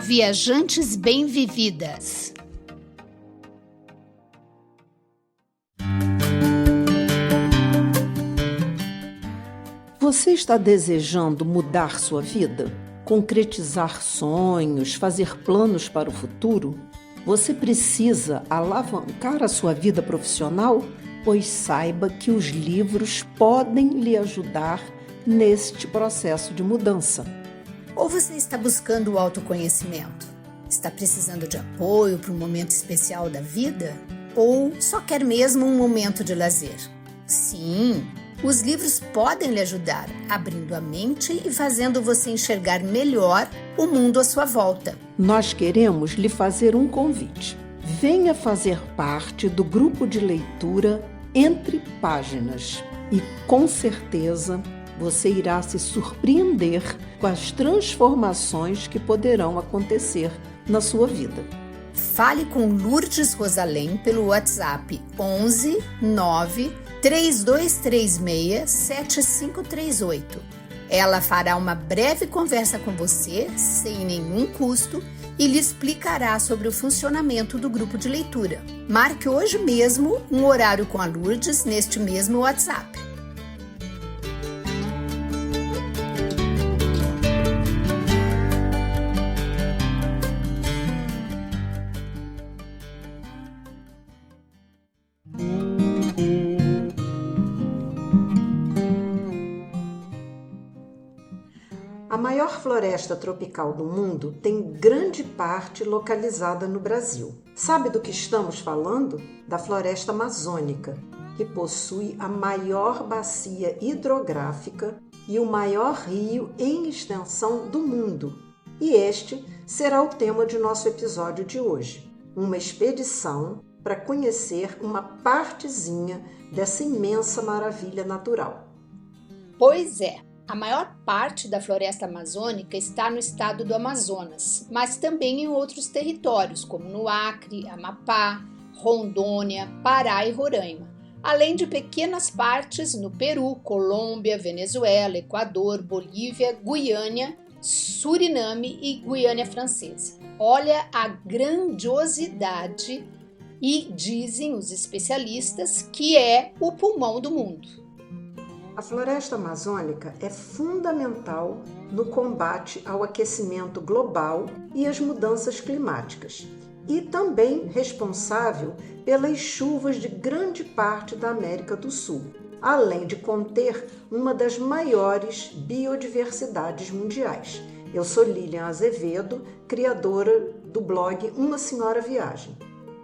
Viajantes Bem-Vividas. Você está desejando mudar sua vida? Concretizar sonhos, fazer planos para o futuro? Você precisa alavancar a sua vida profissional? Pois saiba que os livros podem lhe ajudar neste processo de mudança. Ou você está buscando o autoconhecimento? Está precisando de apoio para um momento especial da vida? Ou só quer mesmo um momento de lazer? Sim, os livros podem lhe ajudar, abrindo a mente e fazendo você enxergar melhor o mundo à sua volta. Nós queremos lhe fazer um convite. Venha fazer parte do grupo de leitura Entre Páginas e, com certeza, você irá se surpreender com as transformações que poderão acontecer na sua vida. Fale com Lourdes Rosalém pelo WhatsApp 11 9 3236 7538. Ela fará uma breve conversa com você, sem nenhum custo, e lhe explicará sobre o funcionamento do grupo de leitura. Marque hoje mesmo um horário com a Lourdes neste mesmo WhatsApp. A maior floresta tropical do mundo tem grande parte localizada no Brasil. Sabe do que estamos falando? Da floresta amazônica, que possui a maior bacia hidrográfica e o maior rio em extensão do mundo. E este será o tema de nosso episódio de hoje. Uma expedição para conhecer uma partezinha dessa imensa maravilha natural. Pois é. A maior parte da floresta amazônica está no estado do Amazonas, mas também em outros territórios, como no Acre, Amapá, Rondônia, Pará e Roraima, além de pequenas partes no Peru, Colômbia, Venezuela, Equador, Bolívia, Guiana, Suriname e Guiana Francesa. Olha a grandiosidade e dizem os especialistas que é o pulmão do mundo. A floresta amazônica é fundamental no combate ao aquecimento global e às mudanças climáticas, e também responsável pelas chuvas de grande parte da América do Sul, além de conter uma das maiores biodiversidades mundiais. Eu sou Lilian Azevedo, criadora do blog Uma Senhora Viagem.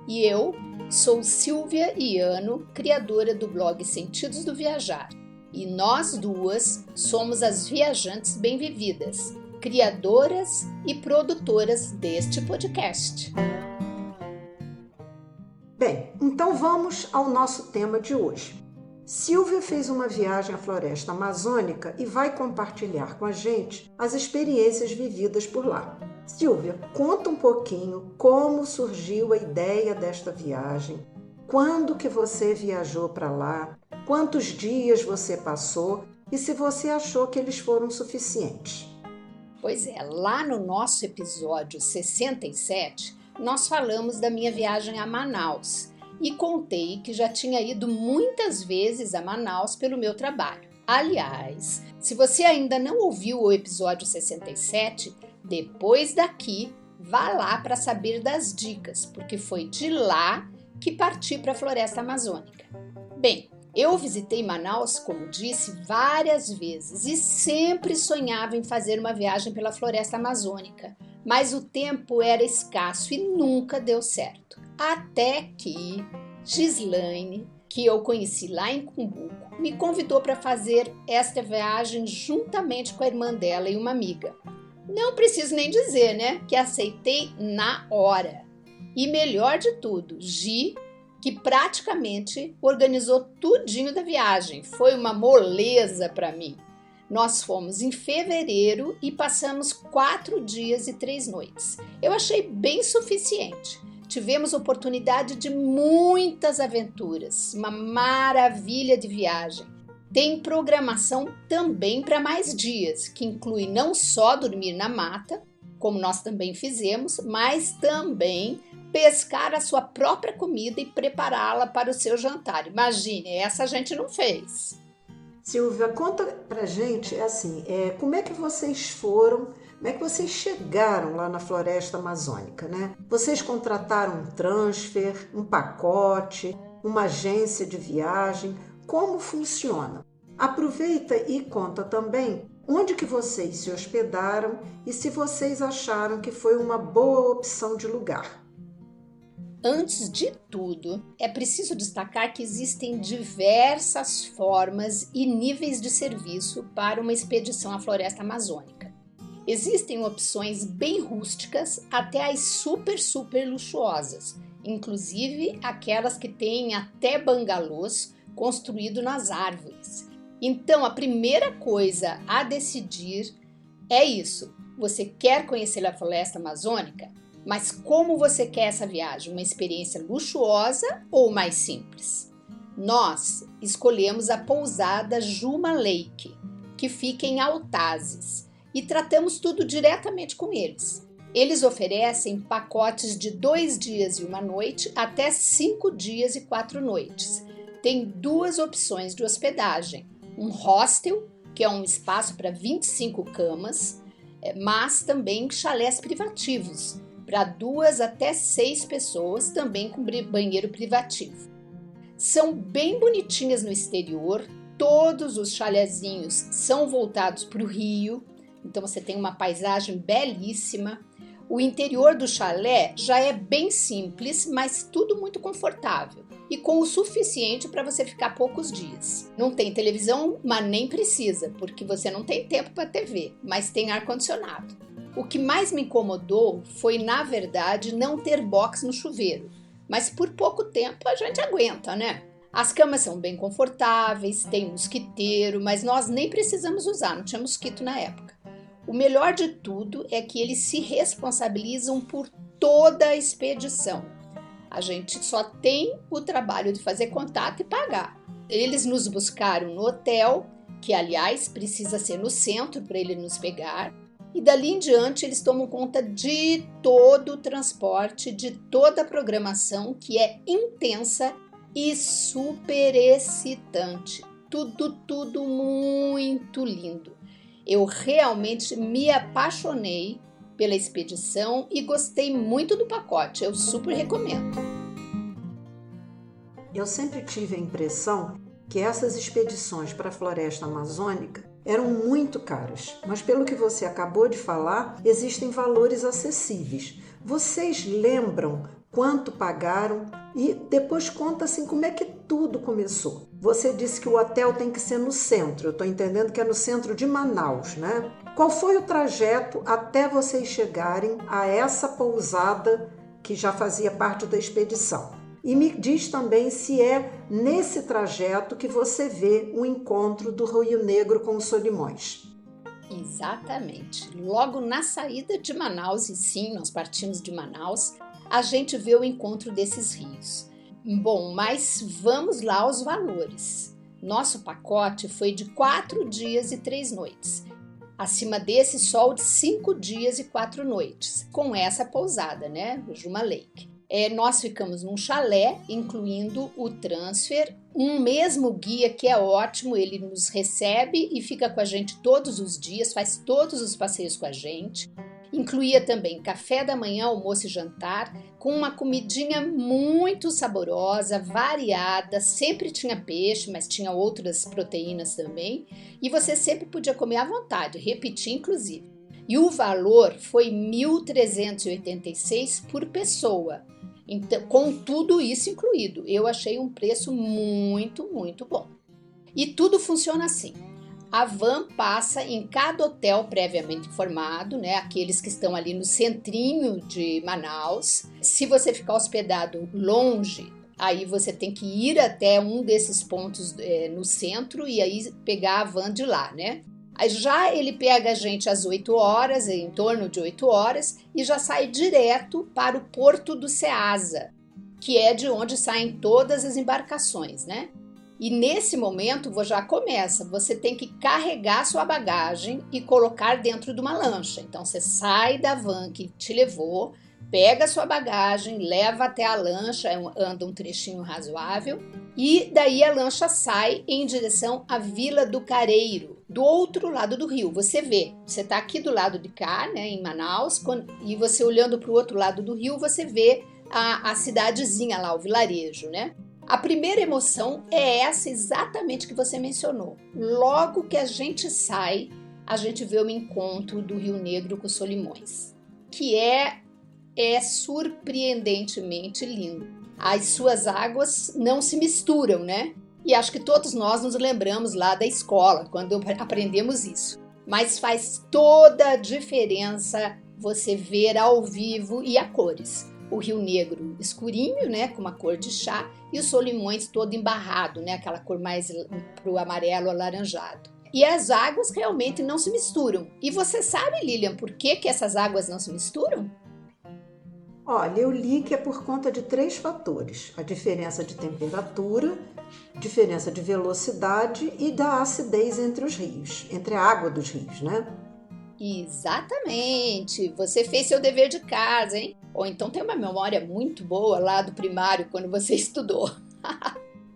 E eu sou Silvia Iano, criadora do blog Sentidos do Viajar. E nós duas somos as Viajantes Bem-Vividas, criadoras e produtoras deste podcast. Bem, então vamos ao nosso tema de hoje. Silvia fez uma viagem à floresta amazônica e vai compartilhar com a gente as experiências vividas por lá. Silvia, conta um pouquinho como surgiu a ideia desta viagem, quando que você viajou para lá, quantos dias você passou e se você achou que eles foram suficientes. Pois é, lá no nosso episódio 67, nós falamos da minha viagem a Manaus e contei que já tinha ido muitas vezes a Manaus pelo meu trabalho. Aliás, se você ainda não ouviu o episódio 67, depois daqui, vá lá para saber das dicas, porque foi de lá que parti para a floresta amazônica. Bem, eu visitei Manaus, como disse, várias vezes e sempre sonhava em fazer uma viagem pela floresta amazônica, mas o tempo era escasso e nunca deu certo. Até que Gislaine, que eu conheci lá em Cumbuco, me convidou para fazer esta viagem juntamente com a irmã dela e uma amiga. Não preciso nem dizer, né, que aceitei na hora. E melhor de tudo, Gi, que praticamente organizou tudinho da viagem. Foi uma moleza para mim. Nós fomos em fevereiro e passamos 4 dias e 3 noites. Eu achei bem suficiente. Tivemos oportunidade de muitas aventuras, uma maravilha de viagem. Tem programação também para mais dias, que inclui não só dormir na mata, como nós também fizemos, mas também pescar a sua própria comida e prepará-la para o seu jantar. Imagine, essa a gente não fez. Silvia, conta pra gente, como é que vocês foram, como é que vocês chegaram lá na floresta amazônica, né? Vocês contrataram um transfer, um pacote, uma agência de viagem, como funciona? Aproveita e conta também onde que vocês se hospedaram e se vocês acharam que foi uma boa opção de lugar. Antes de tudo, é preciso destacar que existem diversas formas e níveis de serviço para uma expedição à floresta amazônica. Existem opções bem rústicas até as super luxuosas, inclusive aquelas que têm até bangalôs construídos nas árvores. Então, a primeira coisa a decidir é isso. Você quer conhecer a floresta amazônica? Mas como você quer essa viagem? Uma experiência luxuosa ou mais simples? Nós escolhemos a pousada Juma Lake, que fica em Altazes, e tratamos tudo diretamente com eles. Eles oferecem pacotes de 2 dias e 1 noite até 5 dias e 4 noites. Tem 2 opções de hospedagem. Um hostel, que é um espaço para 25 camas, mas também chalés privativos, para 2 até 6 pessoas, também com banheiro privativo. São bem bonitinhas no exterior, todos os chalezinhos são voltados para o rio, então você tem uma paisagem belíssima. O interior do chalé já é bem simples, mas tudo muito confortável e com o suficiente para você ficar poucos dias. Não tem televisão, mas nem precisa, porque você não tem tempo para TV, mas tem ar-condicionado. O que mais me incomodou foi, na verdade, não ter box no chuveiro, mas por pouco tempo a gente aguenta, né? As camas são bem confortáveis, tem mosquiteiro, mas nós nem precisamos usar, não tinha mosquito na época. O melhor de tudo é que eles se responsabilizam por toda a expedição. A gente só tem o trabalho de fazer contato e pagar. Eles nos buscaram no hotel, que aliás precisa ser no centro para ele nos pegar, e dali em diante eles tomam conta de todo o transporte, de toda a programação, que é intensa e super excitante. Tudo muito lindo. Eu realmente me apaixonei pela expedição e gostei muito do pacote. Eu super recomendo. Eu sempre tive a impressão que essas expedições para a floresta amazônica eram muito caras, mas pelo que você acabou de falar, existem valores acessíveis. Vocês lembram quanto pagaram? E depois conta assim como é que tudo começou. Você disse que o hotel tem que ser no centro, eu estou entendendo que é no centro de Manaus, né? Qual foi o trajeto até vocês chegarem a essa pousada que já fazia parte da expedição? E me diz também se é nesse trajeto que você vê o encontro do Rio Negro com os Solimões. Exatamente. Logo na saída de Manaus, e sim, nós partimos de Manaus, a gente vê o encontro desses rios. Bom, mas vamos lá aos valores. Nosso pacote foi de 4 dias e 3 noites. Acima desse, só o de 5 dias e 4 noites, com essa pousada, né, do Juma Lake. Nós ficamos num chalé, incluindo o transfer, um mesmo guia que é ótimo, ele nos recebe e fica com a gente todos os dias, faz todos os passeios com a gente. Incluía também café da manhã, almoço e jantar, com uma comidinha muito saborosa, variada, sempre tinha peixe, mas tinha outras proteínas também, e você sempre podia comer à vontade, repetir inclusive. E o valor foi R$ 1.386 por pessoa. Então, com tudo isso incluído, eu achei um preço muito bom. E tudo funciona assim. A van passa em cada hotel previamente informado, né? Aqueles que estão ali no centrinho de Manaus. Se você ficar hospedado longe, aí você tem que ir até um desses pontos no centro e aí pegar a van de lá, né? Já ele pega a gente às 8 horas, em torno de 8 horas, e já sai direto para o Porto do Ceasa, que é de onde saem todas as embarcações, né? E nesse momento já começa, você tem que carregar sua bagagem e colocar dentro de uma lancha. Então você sai da van que te levou, pega sua bagagem, leva até a lancha, anda um trechinho razoável, e daí a lancha sai em direção à Vila do Careiro, do outro lado do rio. Você vê, você está aqui do lado de cá, né, em Manaus, e você olhando para o outro lado do rio, você vê a cidadezinha lá, o vilarejo, né? A primeira emoção é essa exatamente que você mencionou. Logo que a gente sai, a gente vê o encontro do Rio Negro com Solimões, que é surpreendentemente lindo. As suas águas não se misturam, né? E acho que todos nós nos lembramos lá da escola, quando aprendemos isso. Mas faz toda a diferença você ver ao vivo e a cores. O Rio Negro escurinho, né, com uma cor de chá, e os Solimões todo embarrado, né, aquela cor mais pro amarelo alaranjado. E as águas realmente não se misturam. E você sabe, Lilian, por que essas águas não se misturam? Olha, eu li que é por conta de 3 fatores: a diferença de temperatura, diferença de velocidade e da acidez entre os rios, entre a água dos rios, né? Exatamente, você fez seu dever de casa, hein? Ou então tem uma memória muito boa lá do primário, quando você estudou.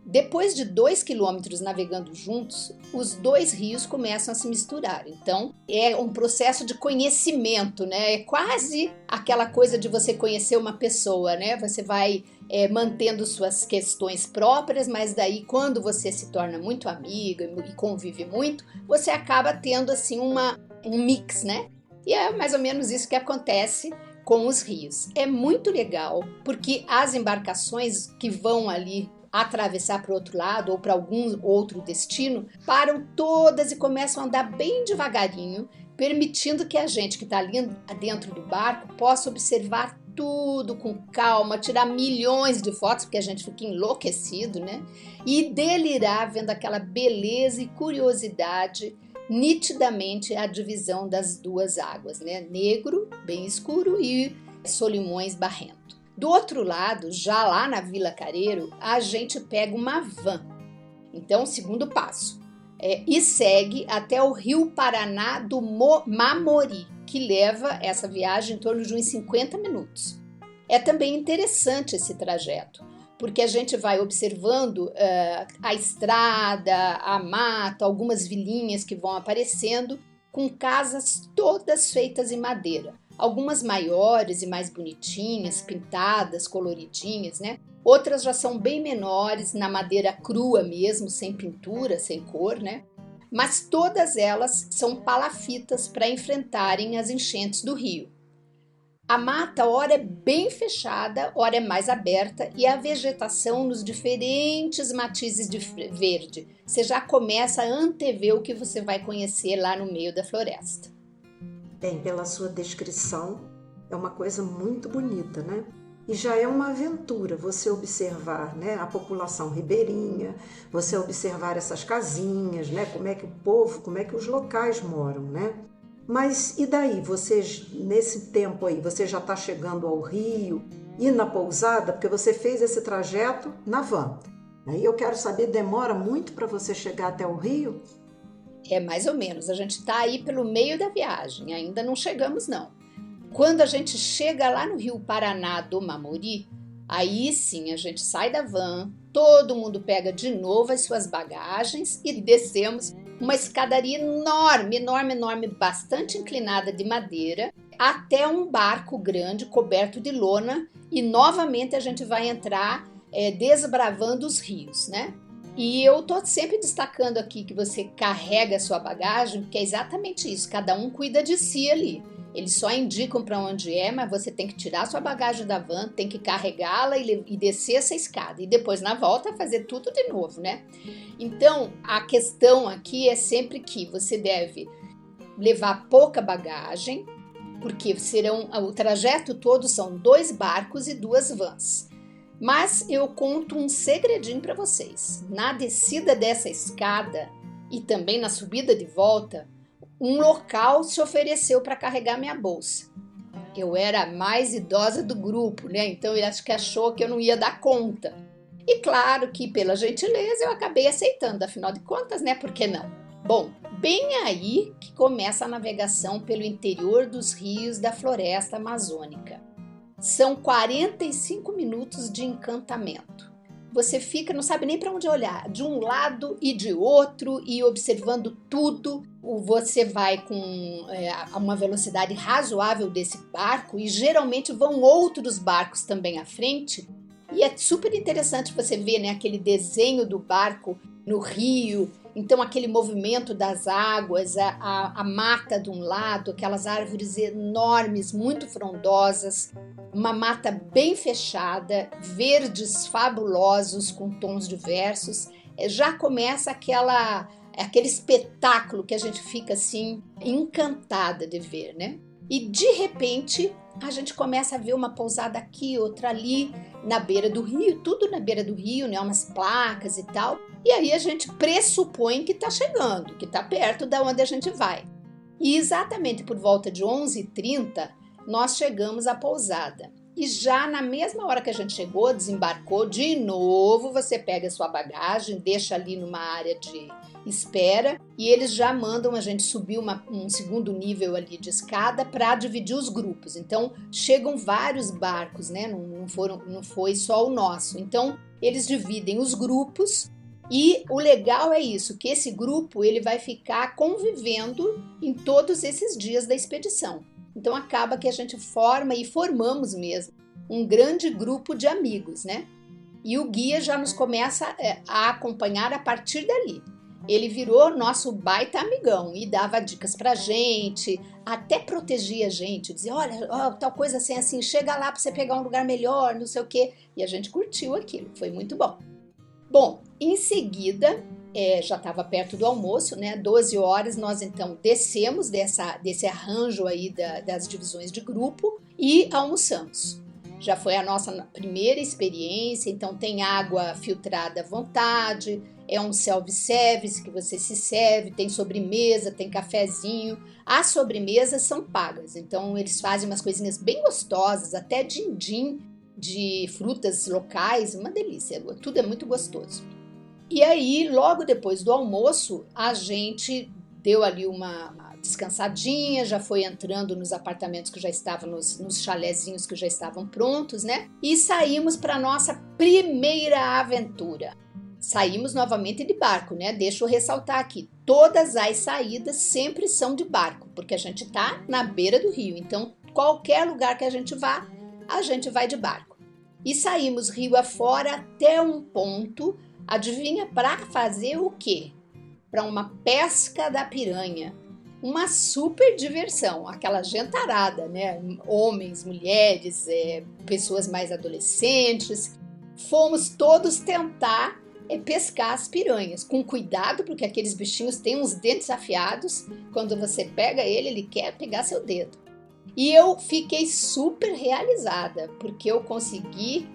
Depois de 2 quilômetros navegando juntos, os 2 rios começam a se misturar. Então, é um processo de conhecimento, né? É quase aquela coisa de você conhecer uma pessoa, né? Você vai mantendo suas questões próprias, mas daí quando você se torna muito amiga e convive muito, você acaba tendo assim um mix, né? E é mais ou menos isso que acontece com os rios. É muito legal, porque as embarcações que vão ali atravessar para o outro lado ou para algum outro destino, param todas e começam a andar bem devagarinho, permitindo que a gente que está ali dentro do barco possa observar tudo com calma, tirar milhões de fotos, porque a gente fica enlouquecido, né? E delirar vendo aquela beleza e curiosidade, nitidamente a divisão das 2 águas, né? Negro, bem escuro, e Solimões barrento. Do outro lado, já lá na Vila Careiro, a gente pega uma van. Então, segundo passo, e segue até o Rio Paraná do Mamori, que leva essa viagem em torno de uns 50 minutos. É também interessante esse trajeto, porque a gente vai observando a estrada, a mata, algumas vilinhas que vão aparecendo, com casas todas feitas em madeira. Algumas maiores e mais bonitinhas, pintadas, coloridinhas, né? Outras já são bem menores, na madeira crua mesmo, sem pintura, sem cor, né? Mas todas elas são palafitas para enfrentarem as enchentes do rio. A mata, ora é bem fechada, ora é mais aberta, e a vegetação nos diferentes matizes de verde. Você já começa a antever o que você vai conhecer lá no meio da floresta. Bem, pela sua descrição, é uma coisa muito bonita, né? E já é uma aventura você observar, né, a população ribeirinha, você observar essas casinhas, né, como é que o povo, como é que os locais moram, né? Mas e daí? Você, nesse tempo aí, você já está chegando ao rio e na pousada, porque você fez esse trajeto na van. Aí eu quero saber, demora muito para você chegar até o rio? É mais ou menos, a gente está aí pelo meio da viagem, ainda não chegamos não. Quando a gente chega lá no Rio Paraná do Mamori, aí sim a gente sai da van, todo mundo pega de novo as suas bagagens e descemos uma escadaria enorme, enorme, enorme, bastante inclinada de madeira, até um barco grande coberto de lona, e novamente a gente vai entrar desbravando os rios, né? E eu tô sempre destacando aqui que você carrega a sua bagagem, porque é exatamente isso, cada um cuida de si ali. Eles só indicam para onde é, mas você tem que tirar a sua bagagem da van, tem que carregá-la e descer essa escada. E depois, na volta, fazer tudo de novo, né? Então, a questão aqui é sempre que você deve levar pouca bagagem, porque o trajeto todo são 2 barcos e 2 vans. Mas eu conto um segredinho para vocês. Na descida dessa escada e também na subida de volta, um local se ofereceu para carregar minha bolsa. Eu era a mais idosa do grupo, né? Então ele acho que achou que eu não ia dar conta. E claro que pela gentileza eu acabei aceitando, afinal de contas, né? Por que não? Bom, bem aí que começa a navegação pelo interior dos rios da floresta amazônica. São 45 minutos de encantamento. Você fica, não sabe nem para onde olhar, de um lado e de outro, e observando tudo. Você vai com uma velocidade razoável desse barco, e geralmente vão outros barcos também à frente. E é super interessante você ver, né, aquele desenho do barco no rio, então aquele movimento das águas, a mata de um lado, aquelas árvores enormes, muito frondosas, uma mata bem fechada, verdes fabulosos com tons diversos. Já começa aquele espetáculo que a gente fica assim encantada de ver, né? E de repente a gente começa a ver uma pousada aqui, outra ali, na beira do rio, tudo na beira do rio, né? Umas placas e tal. E aí a gente pressupõe que está chegando, que está perto da onde a gente vai. E exatamente por volta de 11h30, nós chegamos à pousada. E já na mesma hora que a gente chegou, desembarcou, de novo você pega a sua bagagem, deixa ali numa área de espera e eles já mandam a gente subir um segundo nível ali de escada para dividir os grupos. Então chegam vários barcos, né? Não foi só o nosso. Então eles dividem os grupos. E o legal é isso, que esse grupo ele vai ficar convivendo em todos esses dias da expedição. Então acaba que a gente forma e formamos mesmo um grande grupo de amigos, né? E o guia já nos começa a acompanhar a partir dali. Ele virou nosso baita amigão e dava dicas pra gente, até protegia a gente, dizia, olha, tal coisa assim, chega lá pra você pegar um lugar melhor, não sei o quê. E a gente curtiu aquilo, foi muito bom. Bom, em seguida, já estava perto do almoço, né? 12 horas, nós então descemos desse arranjo aí das divisões de grupo e almoçamos. Já foi a nossa primeira experiência, então tem água filtrada à vontade, é um self-service que você se serve, tem sobremesa, tem cafezinho. As sobremesas são pagas, então eles fazem umas coisinhas bem gostosas, até din-din de frutas locais, uma delícia, tudo é muito gostoso. E aí, logo depois do almoço, a gente deu ali uma descansadinha, já foi entrando nos apartamentos que já estavam, nos chalezinhos que já estavam prontos, né? E saímos para nossa primeira aventura. Saímos novamente de barco, né? Deixa eu ressaltar aqui, todas as saídas sempre são de barco, porque a gente tá na beira do rio, então qualquer lugar que a gente vai de barco. E saímos rio afora até um ponto, adivinha, para fazer o quê? Para uma pesca da piranha. Uma super diversão, aquela gentarada, né? Homens, mulheres, pessoas mais adolescentes. Fomos todos tentar pescar as piranhas, com cuidado, porque aqueles bichinhos têm uns dentes afiados. Quando você pega ele quer pegar seu dedo. E eu fiquei super realizada, porque eu consegui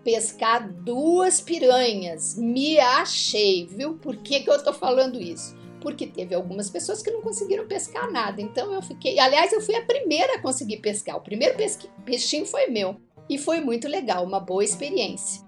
pescar 2 piranhas. Me achei, viu? Por que eu tô falando isso? Porque teve algumas pessoas que não conseguiram pescar nada. Então eu fiquei... Aliás, eu fui a primeira a conseguir pescar. O primeiro peixinho foi meu. E foi muito legal, uma boa experiência.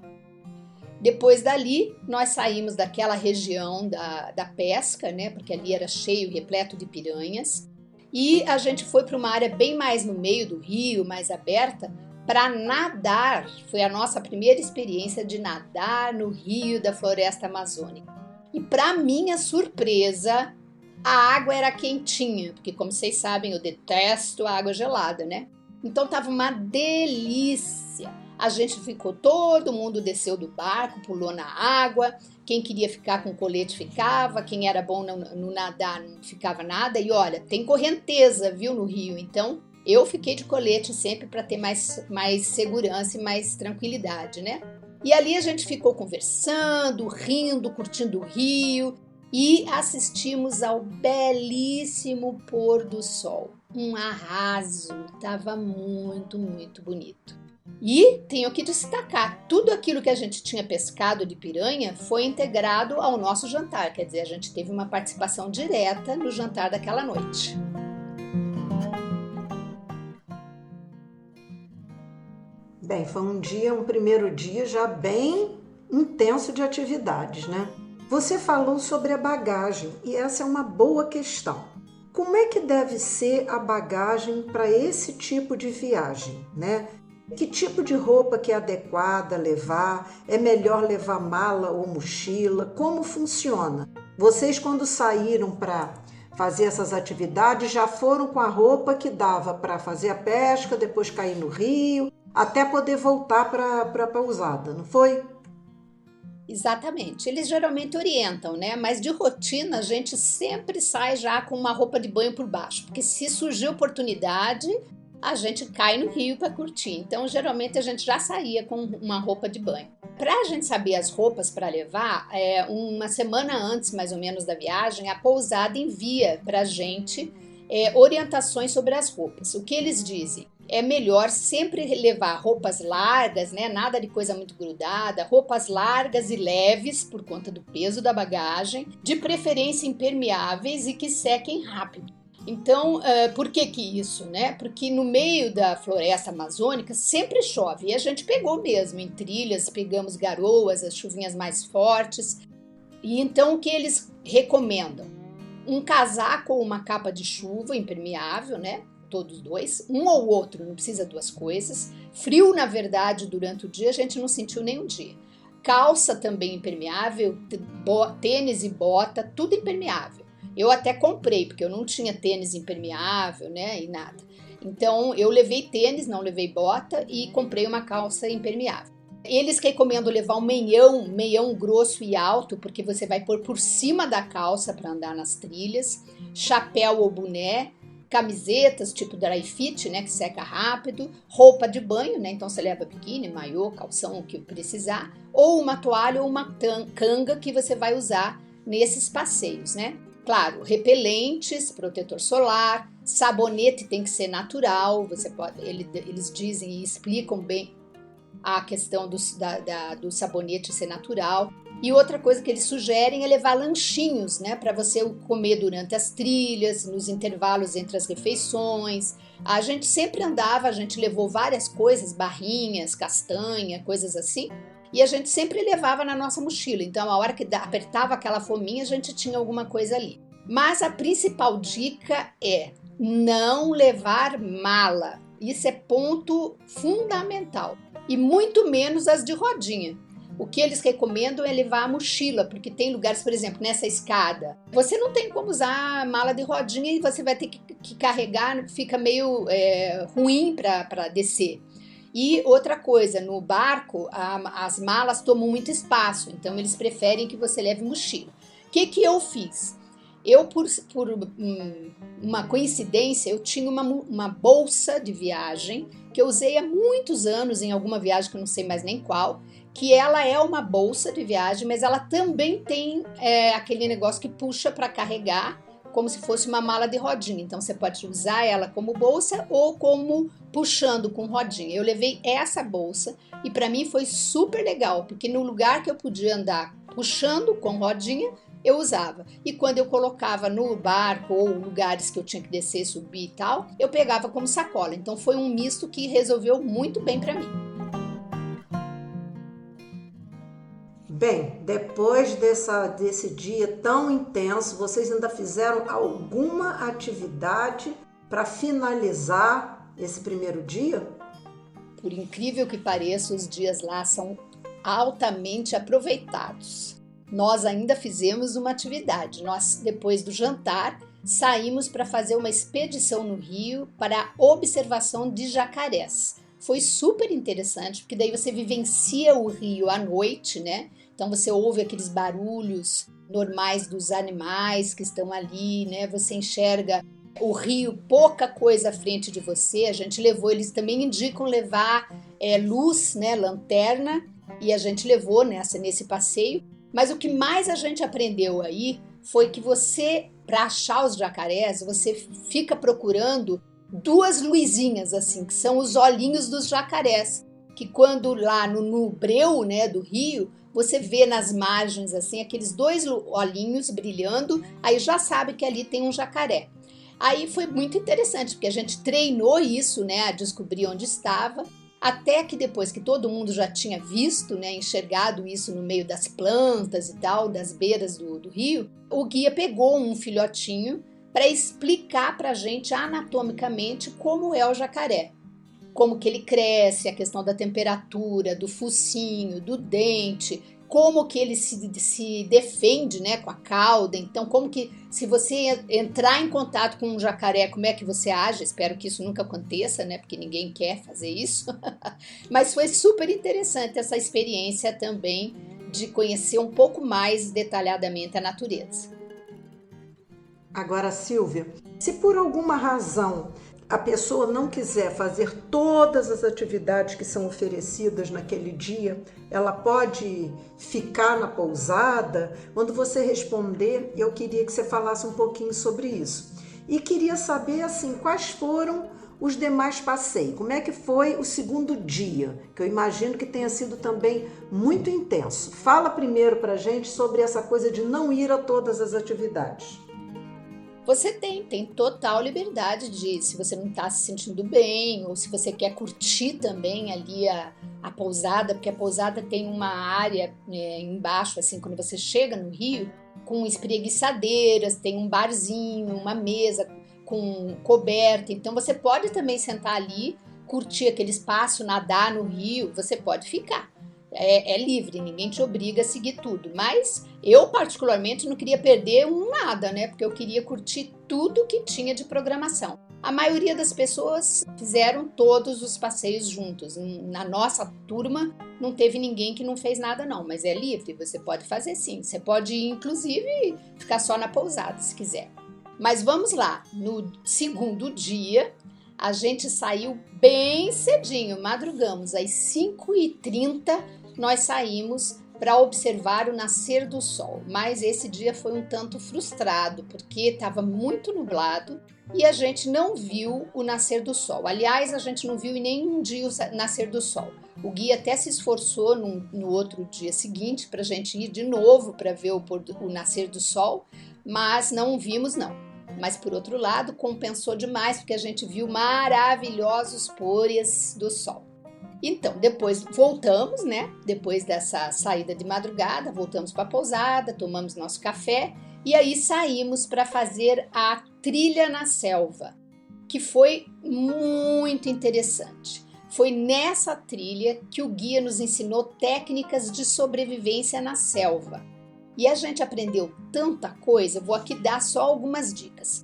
Depois dali, nós saímos daquela região da pesca, né? Porque ali era cheio, repleto de piranhas. E a gente foi para uma área bem mais no meio do rio, mais aberta, para nadar. Foi a nossa primeira experiência de nadar no rio da floresta amazônica. E para minha surpresa, a água era quentinha, porque como vocês sabem, eu detesto a água gelada, né? Então tava uma delícia. A gente ficou, todo mundo desceu do barco, pulou na água. Quem queria ficar com colete ficava, quem era bom no nadar não ficava nada. E olha, tem correnteza, viu, no rio. Então eu fiquei de colete sempre para ter mais segurança e mais tranquilidade, né? E ali a gente ficou conversando, rindo, curtindo o rio e assistimos ao belíssimo pôr do sol. Um arraso, estava muito, muito bonito. E tenho que destacar, tudo aquilo que a gente tinha pescado de piranha foi integrado ao nosso jantar, quer dizer, a gente teve uma participação direta no jantar daquela noite. Bem, foi um primeiro dia já bem intenso de atividades, né? Você falou sobre a bagagem e essa é uma boa questão. Como é que deve ser a bagagem para esse tipo de viagem, né? Que tipo de roupa que é adequada levar? É melhor levar mala ou mochila? Como funciona? Vocês, quando saíram para fazer essas atividades, já foram com a roupa que dava para fazer a pesca, depois cair no rio, até poder voltar para a pousada, não foi? Exatamente. Eles geralmente orientam, né? Mas de rotina a gente sempre sai já com uma roupa de banho por baixo, porque se surgir oportunidade, a gente cai no rio para curtir. Então, geralmente a gente já saía com uma roupa de banho. Para a gente saber as roupas para levar, uma semana antes, mais ou menos, da viagem, a pousada envia para a gente orientações sobre as roupas. O que eles dizem? É melhor sempre levar roupas largas, né? Nada de coisa muito grudada, roupas largas e leves por conta do peso da bagagem, de preferência impermeáveis e que sequem rápido. Então, por que isso, né? Porque no meio da floresta amazônica sempre chove e a gente pegou mesmo em trilhas, pegamos garoas, as chuvinhas mais fortes. E então o que eles recomendam? Um casaco ou uma capa de chuva impermeável, né? Todos dois, um ou outro, não precisa duas coisas. Frio, na verdade, durante o dia a gente não sentiu nenhum dia. Calça também impermeável, tênis e bota, tudo impermeável. Eu até comprei, porque eu não tinha tênis impermeável, né, e nada. Então, eu levei tênis, não levei bota e comprei uma calça impermeável. Eles recomendam levar um meião grosso e alto, porque você vai pôr por cima da calça para andar nas trilhas, chapéu ou boné, camisetas tipo dry fit, né, que seca rápido, roupa de banho, né, então você leva biquíni, maiô, calção, o que precisar, ou uma toalha ou uma canga que você vai usar nesses passeios, né. Claro, repelentes, protetor solar, sabonete tem que ser natural, você pode, eles dizem e explicam bem a questão do sabonete ser natural. E outra coisa que eles sugerem é levar lanchinhos, né, para você comer durante as trilhas, nos intervalos entre as refeições. A gente sempre andava, a gente levou várias coisas, barrinhas, castanha, coisas assim, e a gente sempre levava na nossa mochila. Então, a hora que apertava aquela fominha, a gente tinha alguma coisa ali. Mas a principal dica é não levar mala. Isso é ponto fundamental. E muito menos as de rodinha. O que eles recomendam é levar a mochila, porque tem lugares, por exemplo, nessa escada, você não tem como usar mala de rodinha e você vai ter que carregar, fica meio ruim para descer. E outra coisa, no barco, as malas tomam muito espaço, então eles preferem que você leve mochila. O que eu fiz? Eu, por uma coincidência, eu tinha uma bolsa de viagem que eu usei há muitos anos em alguma viagem que eu não sei mais nem qual, que ela é uma bolsa de viagem, mas ela também tem aquele negócio que puxa para carregar, como se fosse uma mala de rodinha. Então você pode usar ela como bolsa ou como puxando com rodinha. Eu levei essa bolsa e para mim foi super legal, porque no lugar que eu podia andar puxando com rodinha, eu usava. E quando eu colocava no barco ou lugares que eu tinha que descer, subir e tal, eu pegava como sacola. Então foi um misto que resolveu muito bem para mim. Bem, depois desse dia tão intenso, vocês ainda fizeram alguma atividade para finalizar esse primeiro dia? Por incrível que pareça, os dias lá são altamente aproveitados. Nós ainda fizemos uma atividade. Nós, depois do jantar, saímos para fazer uma expedição no rio para a observação de jacarés. Foi super interessante, porque daí você vivencia o rio à noite, né? Então você ouve aqueles barulhos normais dos animais que estão ali, né? Você enxerga o rio, pouca coisa à frente de você. A gente levou, eles também indicam levar luz, né? Lanterna, e a gente levou nesse passeio. Mas o que mais a gente aprendeu aí foi que você, para achar os jacarés, você fica procurando duas luzinhas, assim, que são os olhinhos dos jacarés, que quando lá no breu, né, do rio, você vê nas margens, assim, aqueles dois olhinhos brilhando, aí já sabe que ali tem um jacaré. Aí foi muito interessante, porque a gente treinou isso, né, a descobrir onde estava. Até que depois que todo mundo já tinha visto, né, enxergado isso no meio das plantas e tal, das beiras do rio, o guia pegou um filhotinho para explicar para a gente anatomicamente como é o jacaré. Como que ele cresce, a questão da temperatura, do focinho, do dente, como que ele se defende, né, com a cauda. Então, como que, se você entrar em contato com um jacaré, como é que você age? Espero que isso nunca aconteça, né, porque ninguém quer fazer isso. Mas foi super interessante essa experiência também de conhecer um pouco mais detalhadamente a natureza. Agora, Silvia, se por alguma razão a pessoa não quiser fazer todas as atividades que são oferecidas naquele dia, ela pode ficar na pousada? Quando você responder, eu queria que você falasse um pouquinho sobre isso. E queria saber, assim, quais foram os demais passeios. Como é que foi o segundo dia? Que eu imagino que tenha sido também muito intenso. Fala primeiro pra gente sobre essa coisa de não ir a todas as atividades. Você tem total liberdade de, se você não está se sentindo bem, ou se você quer curtir também ali a pousada, porque a pousada tem uma área embaixo, assim, quando você chega no Rio, com espreguiçadeiras, tem um barzinho, uma mesa com coberta, então você pode também sentar ali, curtir aquele espaço, nadar no rio, você pode ficar. É livre, ninguém te obriga a seguir tudo, mas eu particularmente não queria perder nada, né? Porque eu queria curtir tudo que tinha de programação. A maioria das pessoas fizeram todos os passeios juntos. Na nossa turma não teve ninguém que não fez nada não, mas é livre, você pode fazer sim. Você pode inclusive ficar só na pousada se quiser. Mas vamos lá, no segundo dia a gente saiu bem cedinho, madrugamos às 5h30. Nós saímos para observar o nascer do sol, mas esse dia foi um tanto frustrado, porque estava muito nublado e a gente não viu o nascer do sol. Aliás, a gente não viu em nenhum dia o nascer do sol. O guia até se esforçou no outro dia seguinte para a gente ir de novo para ver o nascer do sol, mas não vimos não. Mas por outro lado, compensou demais, porque a gente viu maravilhosos pôres do sol. Então, depois voltamos, né? Depois dessa saída de madrugada, voltamos para a pousada, tomamos nosso café e aí saímos para fazer a trilha na selva, que foi muito interessante. Foi nessa trilha que o guia nos ensinou técnicas de sobrevivência na selva. E a gente aprendeu tanta coisa, vou aqui dar só algumas dicas.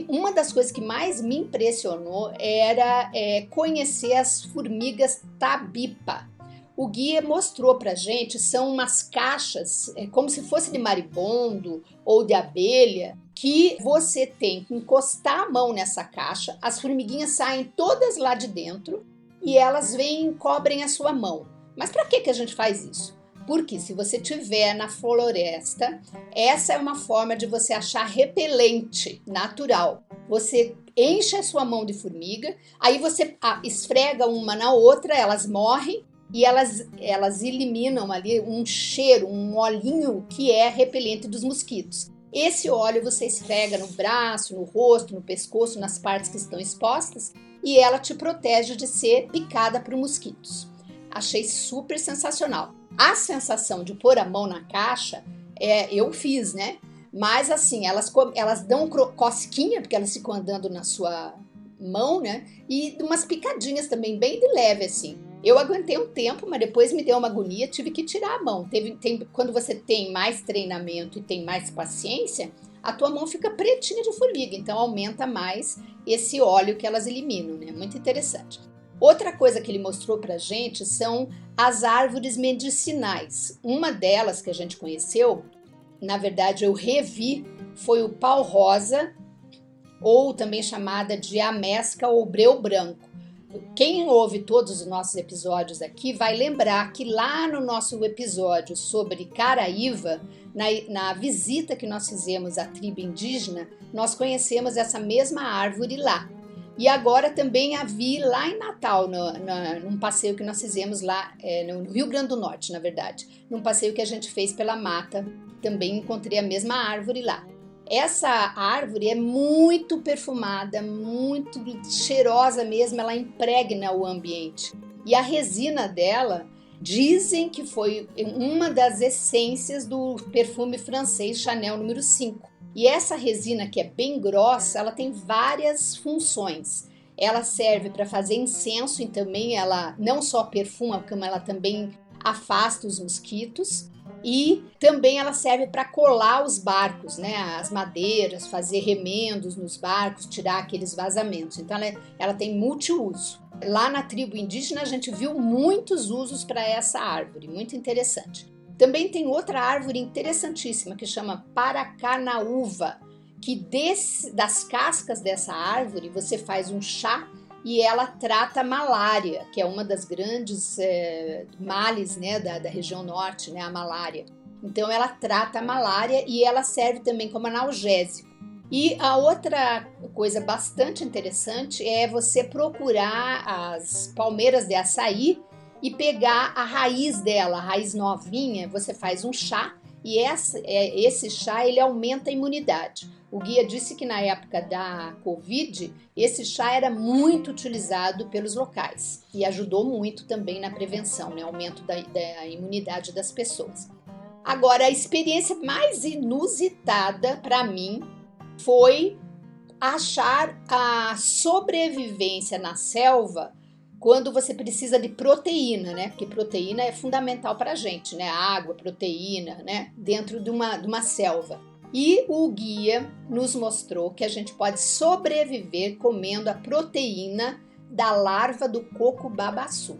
Uma das coisas que mais me impressionou era conhecer as formigas tabipa. O guia mostrou pra gente, são umas caixas, como se fosse de maribondo ou de abelha, que você tem que encostar a mão nessa caixa, as formiguinhas saem todas lá de dentro e elas vêm e cobrem a sua mão. Mas para que a gente faz isso? Porque se você estiver na floresta, essa é uma forma de você achar repelente natural. Você enche a sua mão de formiga, aí você esfrega uma na outra, elas morrem e elas eliminam ali um cheiro, um olhinho que é repelente dos mosquitos. Esse óleo você esfrega no braço, no rosto, no pescoço, nas partes que estão expostas e ela te protege de ser picada por mosquitos. Achei super sensacional. A sensação de pôr a mão na caixa, eu fiz, né? Mas assim, elas dão cosquinha, porque elas ficam andando na sua mão, né? E umas picadinhas também, bem de leve, assim. Eu aguentei um tempo, mas depois me deu uma agonia, tive que tirar a mão. Quando você tem mais treinamento e tem mais paciência, a tua mão fica pretinha de formiga, então aumenta mais esse óleo que elas eliminam, né? Muito interessante. Outra coisa que ele mostrou pra gente são as árvores medicinais. Uma delas que a gente conheceu, na verdade eu revi, foi o pau-rosa, ou também chamada de amesca ou breu branco. Quem ouve todos os nossos episódios aqui vai lembrar que lá no nosso episódio sobre Caraíva, na visita que nós fizemos à tribo indígena, nós conhecemos essa mesma árvore lá. E agora também a vi lá em Natal, num passeio que nós fizemos lá, no Rio Grande do Norte, na verdade. Num passeio que a gente fez pela mata, também encontrei a mesma árvore lá. Essa árvore é muito perfumada, muito cheirosa mesmo, ela impregna o ambiente. E a resina dela dizem que foi uma das essências do perfume francês Chanel número 5. E essa resina, que é bem grossa, ela tem várias funções. Ela serve para fazer incenso e também ela não só perfuma, como ela também afasta os mosquitos. E também ela serve para colar os barcos, né? As madeiras, fazer remendos nos barcos, tirar aqueles vazamentos. Então ela tem multiuso. Lá na tribo indígena a gente viu muitos usos para essa árvore, muito interessante. Também tem outra árvore interessantíssima que chama paracanaúva, que das cascas dessa árvore você faz um chá e ela trata a malária, que é uma das grandes males, né, da região norte, né, a malária. Então ela trata a malária e ela serve também como analgésico. E a outra coisa bastante interessante é você procurar as palmeiras de açaí e pegar a raiz dela, a raiz novinha, você faz um chá e esse chá ele aumenta a imunidade. O guia disse que na época da Covid, esse chá era muito utilizado pelos locais e ajudou muito também na prevenção, né? Aumento da imunidade das pessoas. Agora, a experiência mais inusitada para mim foi achar a sobrevivência na selva quando você precisa de proteína, né? Porque proteína é fundamental para a gente, né? Água, proteína, né? Dentro de uma selva. E o guia nos mostrou que a gente pode sobreviver comendo a proteína da larva do coco babaçu.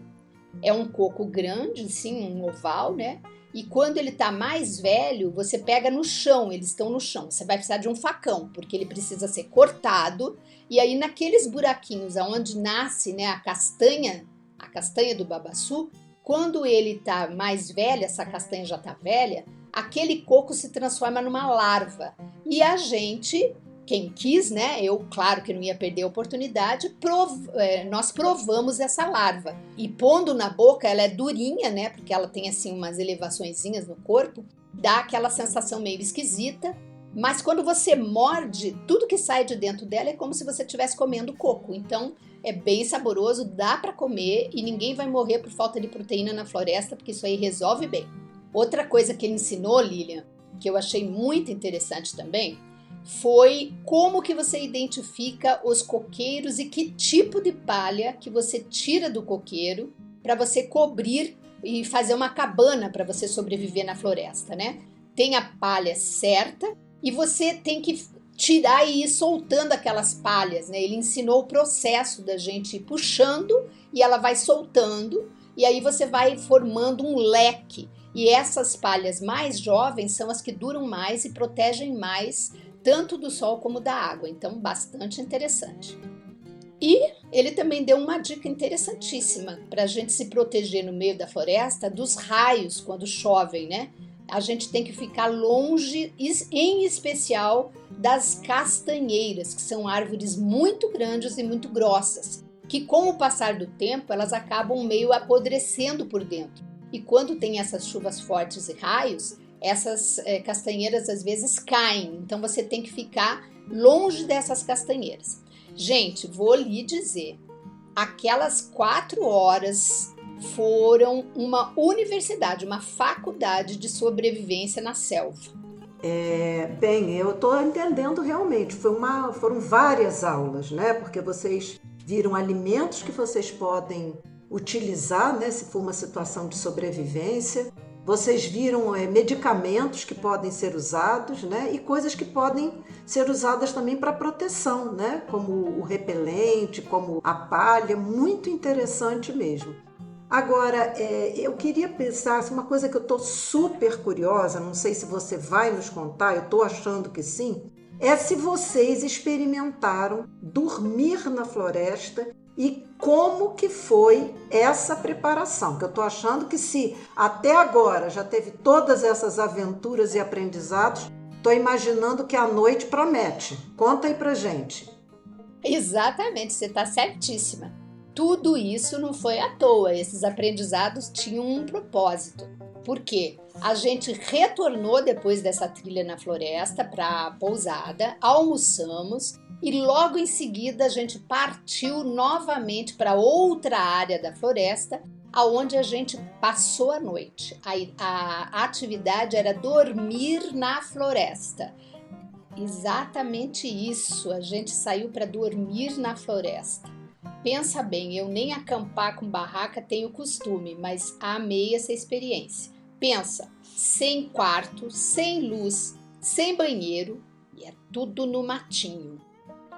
É um coco grande, sim, um oval, né? E quando ele está mais velho, você pega no chão, eles estão no chão. Você vai precisar de um facão, porque ele precisa ser cortado. E aí naqueles buraquinhos onde nasce, né, a castanha do babaçu, quando ele está mais velho, essa castanha já está velha, aquele coco se transforma numa larva. E a gente, quem quis, né? Eu, claro que não ia perder a oportunidade, nós provamos essa larva. E pondo na boca, ela é durinha, né? Porque ela tem assim umas elevaçõezinhas no corpo, dá aquela sensação meio esquisita. Mas quando você morde, tudo que sai de dentro dela é como se você estivesse comendo coco. Então é bem saboroso, dá para comer e ninguém vai morrer por falta de proteína na floresta, porque isso aí resolve bem. Outra coisa que ele ensinou, Lilian, que eu achei muito interessante também, foi como que você identifica os coqueiros e que tipo de palha que você tira do coqueiro para você cobrir e fazer uma cabana para você sobreviver na floresta, né? Tem a palha certa e você tem que tirar e ir soltando aquelas palhas, né? Ele ensinou o processo da gente ir puxando e ela vai soltando e aí você vai formando um leque. E essas palhas mais jovens são as que duram mais e protegem mais tanto do sol como da água, então bastante interessante. E ele também deu uma dica interessantíssima para a gente se proteger no meio da floresta dos raios quando chovem, né? A gente tem que ficar longe, em especial das castanheiras, que são árvores muito grandes e muito grossas, que com o passar do tempo elas acabam meio apodrecendo por dentro. E quando tem essas chuvas fortes e raios, essas castanheiras às vezes caem. Então você tem que ficar longe dessas castanheiras. Gente, vou lhe dizer, aquelas 4 horas foram uma universidade, uma faculdade de sobrevivência na selva. Bem, eu estou entendendo realmente. Foram várias aulas, né? Porque vocês viram alimentos que vocês podem utilizar, né, se for uma situação de sobrevivência. Vocês viram medicamentos que podem ser usados, né, e coisas que podem ser usadas também para proteção, né, como o repelente, como a palha, muito interessante mesmo. Agora, eu queria pensar, uma coisa que eu estou super curiosa, não sei se você vai nos contar, eu estou achando que sim, é se vocês experimentaram dormir na floresta e como que foi essa preparação, que eu estou achando que se até agora já teve todas essas aventuras e aprendizados, estou imaginando que a noite promete. Conta aí pra gente. Exatamente, você está certíssima. Tudo isso não foi à toa, esses aprendizados tinham um propósito. Por quê? A gente retornou depois dessa trilha na floresta para a pousada, almoçamos e logo em seguida a gente partiu novamente para outra área da floresta, aonde a gente passou a noite. A atividade era dormir na floresta. Exatamente isso, a gente saiu para dormir na floresta. Pensa bem, eu nem acampar com barraca tenho costume, mas amei essa experiência. Pensa, sem quarto, sem luz, sem banheiro, e é tudo no matinho.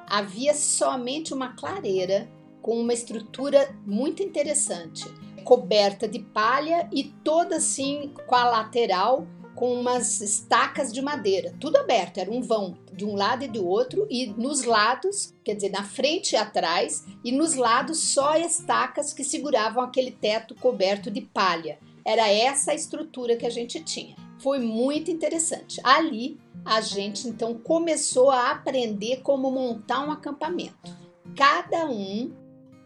Havia somente uma clareira com uma estrutura muito interessante, coberta de palha e toda assim com a lateral com umas estacas de madeira, tudo aberto, era um vão de um lado e do outro, e nos lados, quer dizer, na frente e atrás, e nos lados só estacas que seguravam aquele teto coberto de palha. Era essa a estrutura que a gente tinha. Foi muito interessante. Ali a gente então começou a aprender como montar um acampamento. Cada um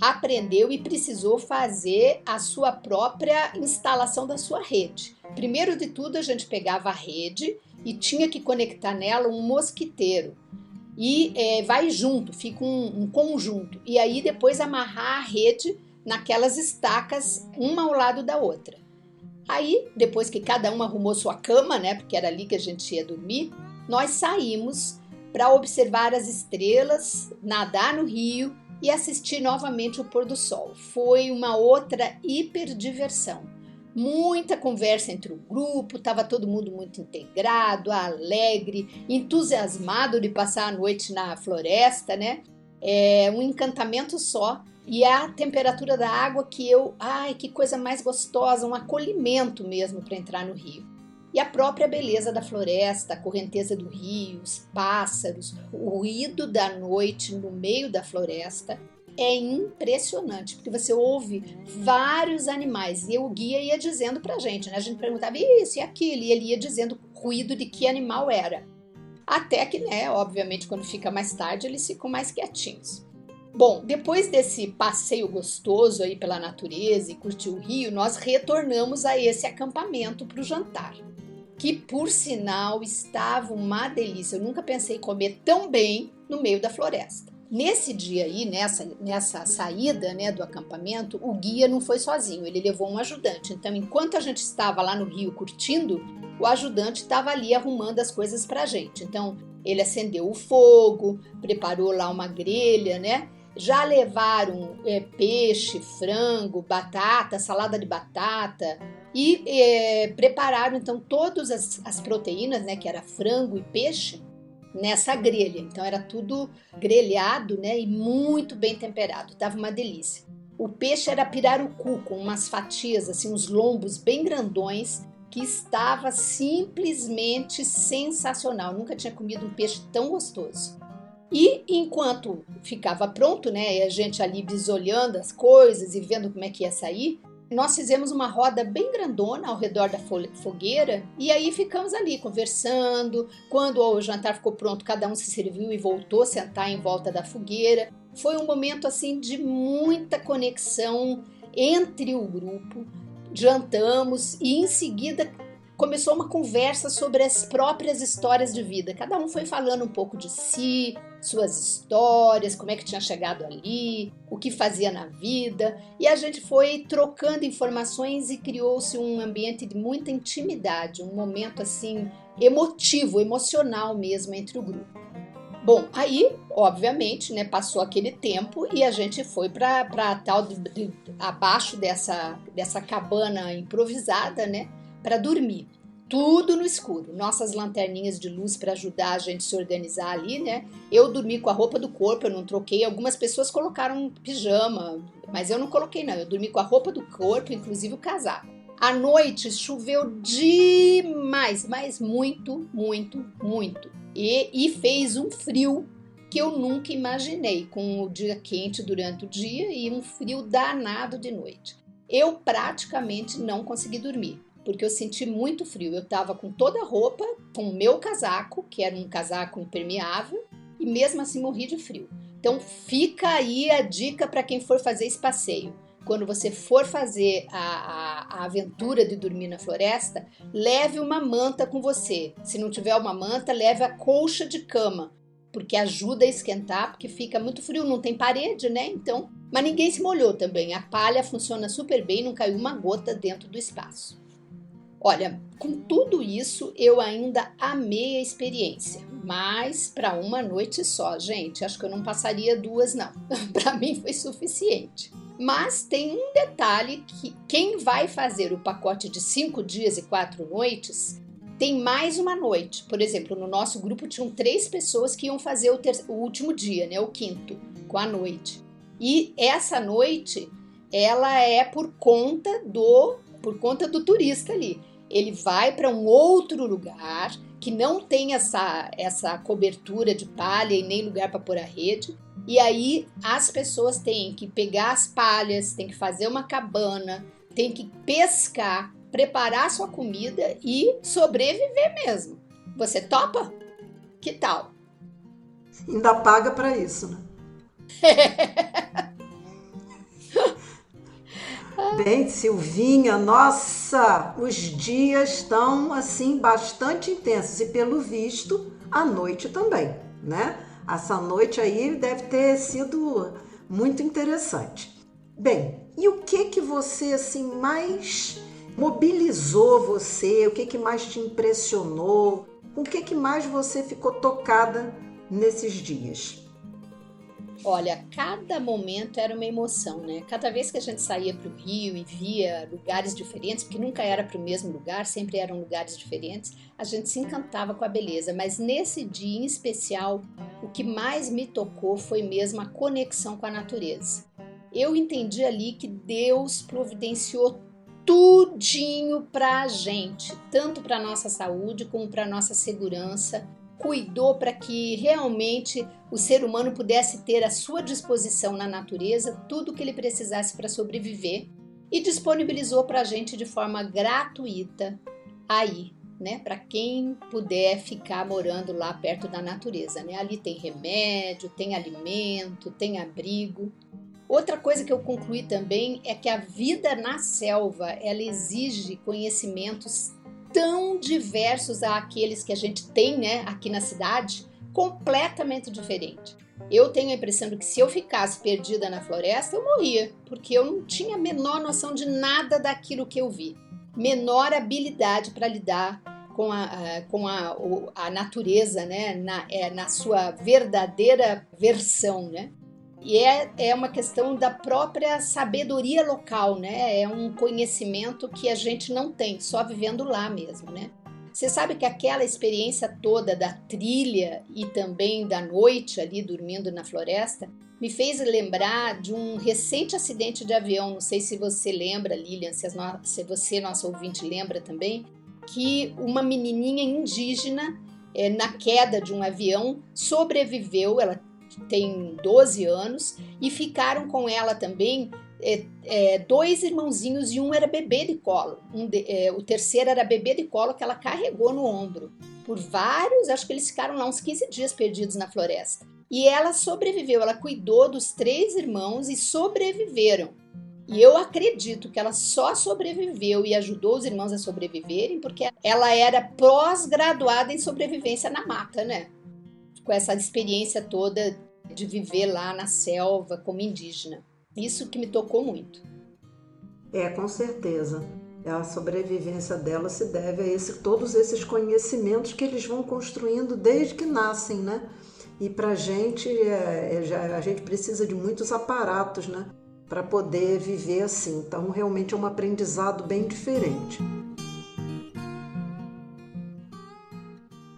aprendeu e precisou fazer a sua própria instalação da sua rede. Primeiro de tudo, a gente pegava a rede e tinha que conectar nela um mosquiteiro. E vai junto, fica um conjunto. E aí depois amarrar a rede naquelas estacas, uma ao lado da outra. Aí, depois que cada um arrumou sua cama, né, porque era ali que a gente ia dormir, nós saímos para observar as estrelas, nadar no rio e assistir novamente o pôr do sol. Foi uma outra hiperdiversão. Muita conversa entre o grupo, estava todo mundo muito integrado, alegre, entusiasmado de passar a noite na floresta, né? É um encantamento só. E a temperatura da água que coisa mais gostosa, um acolhimento mesmo para entrar no rio. E a própria beleza da floresta, a correnteza do rio, os pássaros, o ruído da noite no meio da floresta é impressionante, porque você ouve vários animais e o guia ia dizendo pra gente, né? A gente perguntava isso e aquilo, e ele ia dizendo o ruído de que animal era. Até que, né, obviamente, quando fica mais tarde, eles ficam mais quietinhos. Bom, depois desse passeio gostoso aí pela natureza e curtir o rio, nós retornamos a esse acampamento para o jantar, que por sinal estava uma delícia. Eu nunca pensei em comer tão bem no meio da floresta. Nesse dia aí, nessa saída, né, do acampamento, o guia não foi sozinho, ele levou um ajudante. Então, enquanto a gente estava lá no rio curtindo, o ajudante estava ali arrumando as coisas para a gente. Então, ele acendeu o fogo, preparou lá uma grelha, né? Já levaram peixe, frango, batata, salada de batata e prepararam então todas as proteínas, né, que era frango e peixe, nessa grelha. Então era tudo grelhado, né, e muito bem temperado, tava uma delícia. O peixe era pirarucu, com umas fatias, assim, uns lombos bem grandões, que estava simplesmente sensacional. Nunca tinha comido um peixe tão gostoso. E enquanto ficava pronto, né, e a gente ali bisolhando as coisas e vendo como é que ia sair, nós fizemos uma roda bem grandona ao redor da fogueira e aí ficamos ali conversando. Quando o jantar ficou pronto, cada um se serviu e voltou a sentar em volta da fogueira. Foi um momento assim de muita conexão entre o grupo. Jantamos e em seguida começou uma conversa sobre as próprias histórias de vida. Cada um foi falando um pouco de si, suas histórias, como é que tinha chegado ali, o que fazia na vida. E a gente foi trocando informações e criou-se um ambiente de muita intimidade, um momento assim emotivo, emocional mesmo entre o grupo. Bom, aí, obviamente, né, passou aquele tempo e a gente foi para tal abaixo dessa cabana improvisada, né, para dormir. Tudo no escuro, nossas lanterninhas de luz para ajudar a gente a se organizar ali, né? Eu dormi com a roupa do corpo, eu não troquei. Algumas pessoas colocaram pijama, mas eu não coloquei não. Eu dormi com a roupa do corpo, inclusive o casaco. À noite choveu demais, mas muito, muito, muito. E fez um frio que eu nunca imaginei, com o dia quente durante o dia e um frio danado de noite. Eu praticamente não consegui dormir, porque eu senti muito frio. Eu estava com toda a roupa, com o meu casaco, que era um casaco impermeável, e mesmo assim morri de frio. Então fica aí a dica para quem for fazer esse passeio. Quando você for fazer a aventura de dormir na floresta, leve uma manta com você. Se não tiver uma manta, leve a colcha de cama, porque ajuda a esquentar, porque fica muito frio, não tem parede, né? Então, mas ninguém se molhou também. A palha funciona super bem, não caiu uma gota dentro do espaço. Olha, com tudo isso, eu ainda amei a experiência, mas para uma noite só, gente, acho que eu não passaria 2, não. Para mim foi suficiente. Mas tem um detalhe que quem vai fazer o pacote de 5 dias e 4 noites tem mais uma noite. Por exemplo, no nosso grupo tinham 3 pessoas que iam fazer o último dia, né, o 5º, com a noite. E essa noite, ela é por conta do turista ali. Ele vai para um outro lugar que não tem essa cobertura de palha e nem lugar para pôr a rede. E aí as pessoas têm que pegar as palhas, têm que fazer uma cabana, têm que pescar, preparar sua comida e sobreviver mesmo. Você topa? Que tal? Ainda paga para isso, né? Bem, Silvinha, nossa, os dias estão assim bastante intensos e pelo visto a noite também, né? Essa noite aí deve ter sido muito interessante. Bem, e o que você assim mais mobilizou você? O que mais te impressionou? Com o que mais você ficou tocada nesses dias? Olha, cada momento era uma emoção, né? Cada vez que a gente saía para o Rio e via lugares diferentes, porque nunca era para o mesmo lugar, sempre eram lugares diferentes, a gente se encantava com a beleza. Mas nesse dia em especial, o que mais me tocou foi mesmo a conexão com a natureza. Eu entendi ali que Deus providenciou tudinho para a gente, tanto para a nossa saúde como para a nossa segurança, cuidou para que realmente o ser humano pudesse ter à sua disposição na natureza tudo o que ele precisasse para sobreviver e disponibilizou para a gente de forma gratuita aí, né? Para quem puder ficar morando lá perto da natureza, né? Ali tem remédio, tem alimento, tem abrigo. Outra coisa que eu concluí também é que a vida na selva, ela exige conhecimentos tão diversos àqueles que a gente tem, né, aqui na cidade, completamente diferente. Eu tenho a impressão de que se eu ficasse perdida na floresta, eu morria, porque eu não tinha a menor noção de nada daquilo que eu vi. Menor habilidade para lidar com a natureza, né, na sua verdadeira versão, né? E é uma questão da própria sabedoria local, né? É um conhecimento que a gente não tem, só vivendo lá mesmo, né? Você sabe que aquela experiência toda da trilha e também da noite ali dormindo na floresta me fez lembrar de um recente acidente de avião. Não sei se você lembra, Lilian, se você, nosso ouvinte, lembra também, que uma menininha indígena, na queda de um avião, sobreviveu. Ela tem 12 anos, e ficaram com ela também 2 irmãozinhos e um era bebê de colo. O terceiro era bebê de colo que ela carregou no ombro. Por vários, acho que eles ficaram lá uns 15 dias perdidos na floresta. E ela sobreviveu, ela cuidou dos 3 irmãos e sobreviveram. E eu acredito que ela só sobreviveu e ajudou os irmãos a sobreviverem porque ela era pós-graduada em sobrevivência na mata, né? Com essa experiência toda de viver lá na selva como indígena. Isso que me tocou muito. Com certeza. A sobrevivência dela se deve a todos esses conhecimentos que eles vão construindo desde que nascem, né? E para a gente precisa de muitos aparatos, né? Para poder viver assim. Então, realmente é um aprendizado bem diferente.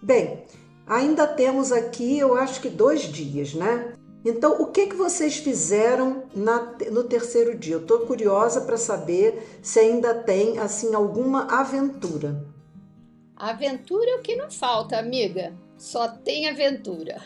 Bem, ainda temos aqui, eu acho que 2 dias, né? Então, o que vocês fizeram no terceiro dia? Eu estou curiosa para saber se ainda tem, assim, alguma aventura. Aventura é o que não falta, amiga. Só tem aventura.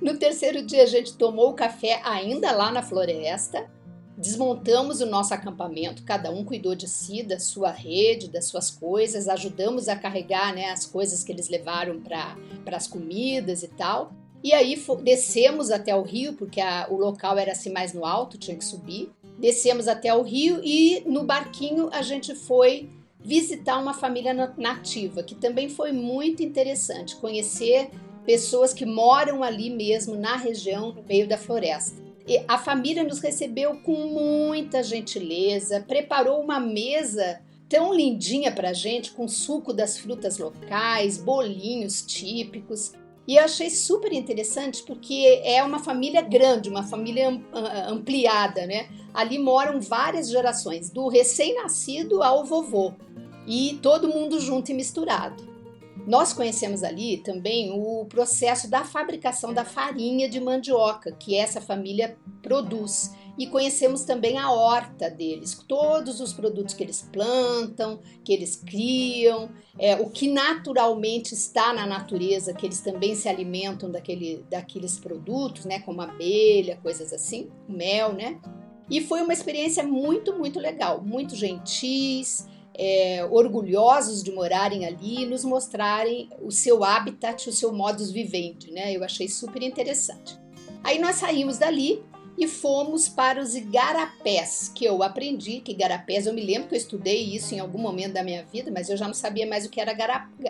No terceiro dia, a gente tomou o café ainda lá na floresta, desmontamos o nosso acampamento, cada um cuidou de si, da sua rede, das suas coisas, ajudamos a carregar, né, as coisas que eles levaram para as comidas e tal. E aí descemos até o rio, porque o local era assim mais no alto, tinha que subir. Descemos até o rio e no barquinho a gente foi visitar uma família nativa, que também foi muito interessante, conhecer pessoas que moram ali mesmo na região, no meio da floresta. E a família nos recebeu com muita gentileza, preparou uma mesa tão lindinha para a gente, com suco das frutas locais, bolinhos típicos. E eu achei super interessante porque é uma família grande, uma família ampliada, né? Ali moram várias gerações, do recém-nascido ao vovô, e todo mundo junto e misturado. Nós conhecemos ali também o processo da fabricação da farinha de mandioca, que essa família produz. E conhecemos também a horta deles, todos os produtos que eles plantam, que eles criam, o que naturalmente está na natureza, que eles também se alimentam daqueles produtos, né, como abelha, coisas assim, mel, né? E foi uma experiência muito, muito legal, muito gentis, orgulhosos de morarem ali e nos mostrarem o seu habitat, o seu modus vivendi, né? Eu achei super interessante. Aí nós saímos dali e fomos para os igarapés, que eu aprendi que igarapés, eu me lembro que eu estudei isso em algum momento da minha vida, mas eu já não sabia mais o que era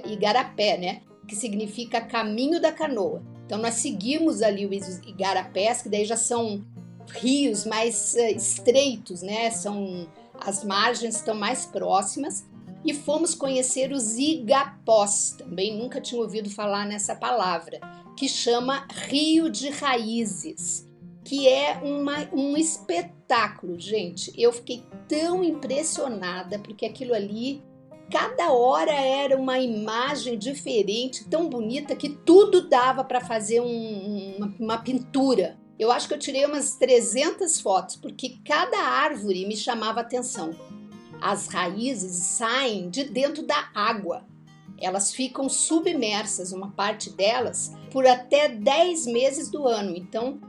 igarapé, né? Que significa caminho da canoa. Então nós seguimos ali os igarapés, que daí já são rios mais estreitos, né? As margens estão mais próximas, e fomos conhecer os igapós, também nunca tinha ouvido falar nessa palavra, que chama Rio de Raízes, que é um espetáculo, gente. Eu fiquei tão impressionada, porque aquilo ali, cada hora era uma imagem diferente, tão bonita, que tudo dava para fazer uma pintura. Eu acho que eu tirei umas 300 fotos, porque cada árvore me chamava atenção. As raízes saem de dentro da água. Elas ficam submersas, uma parte delas, por até 10 meses do ano. Então,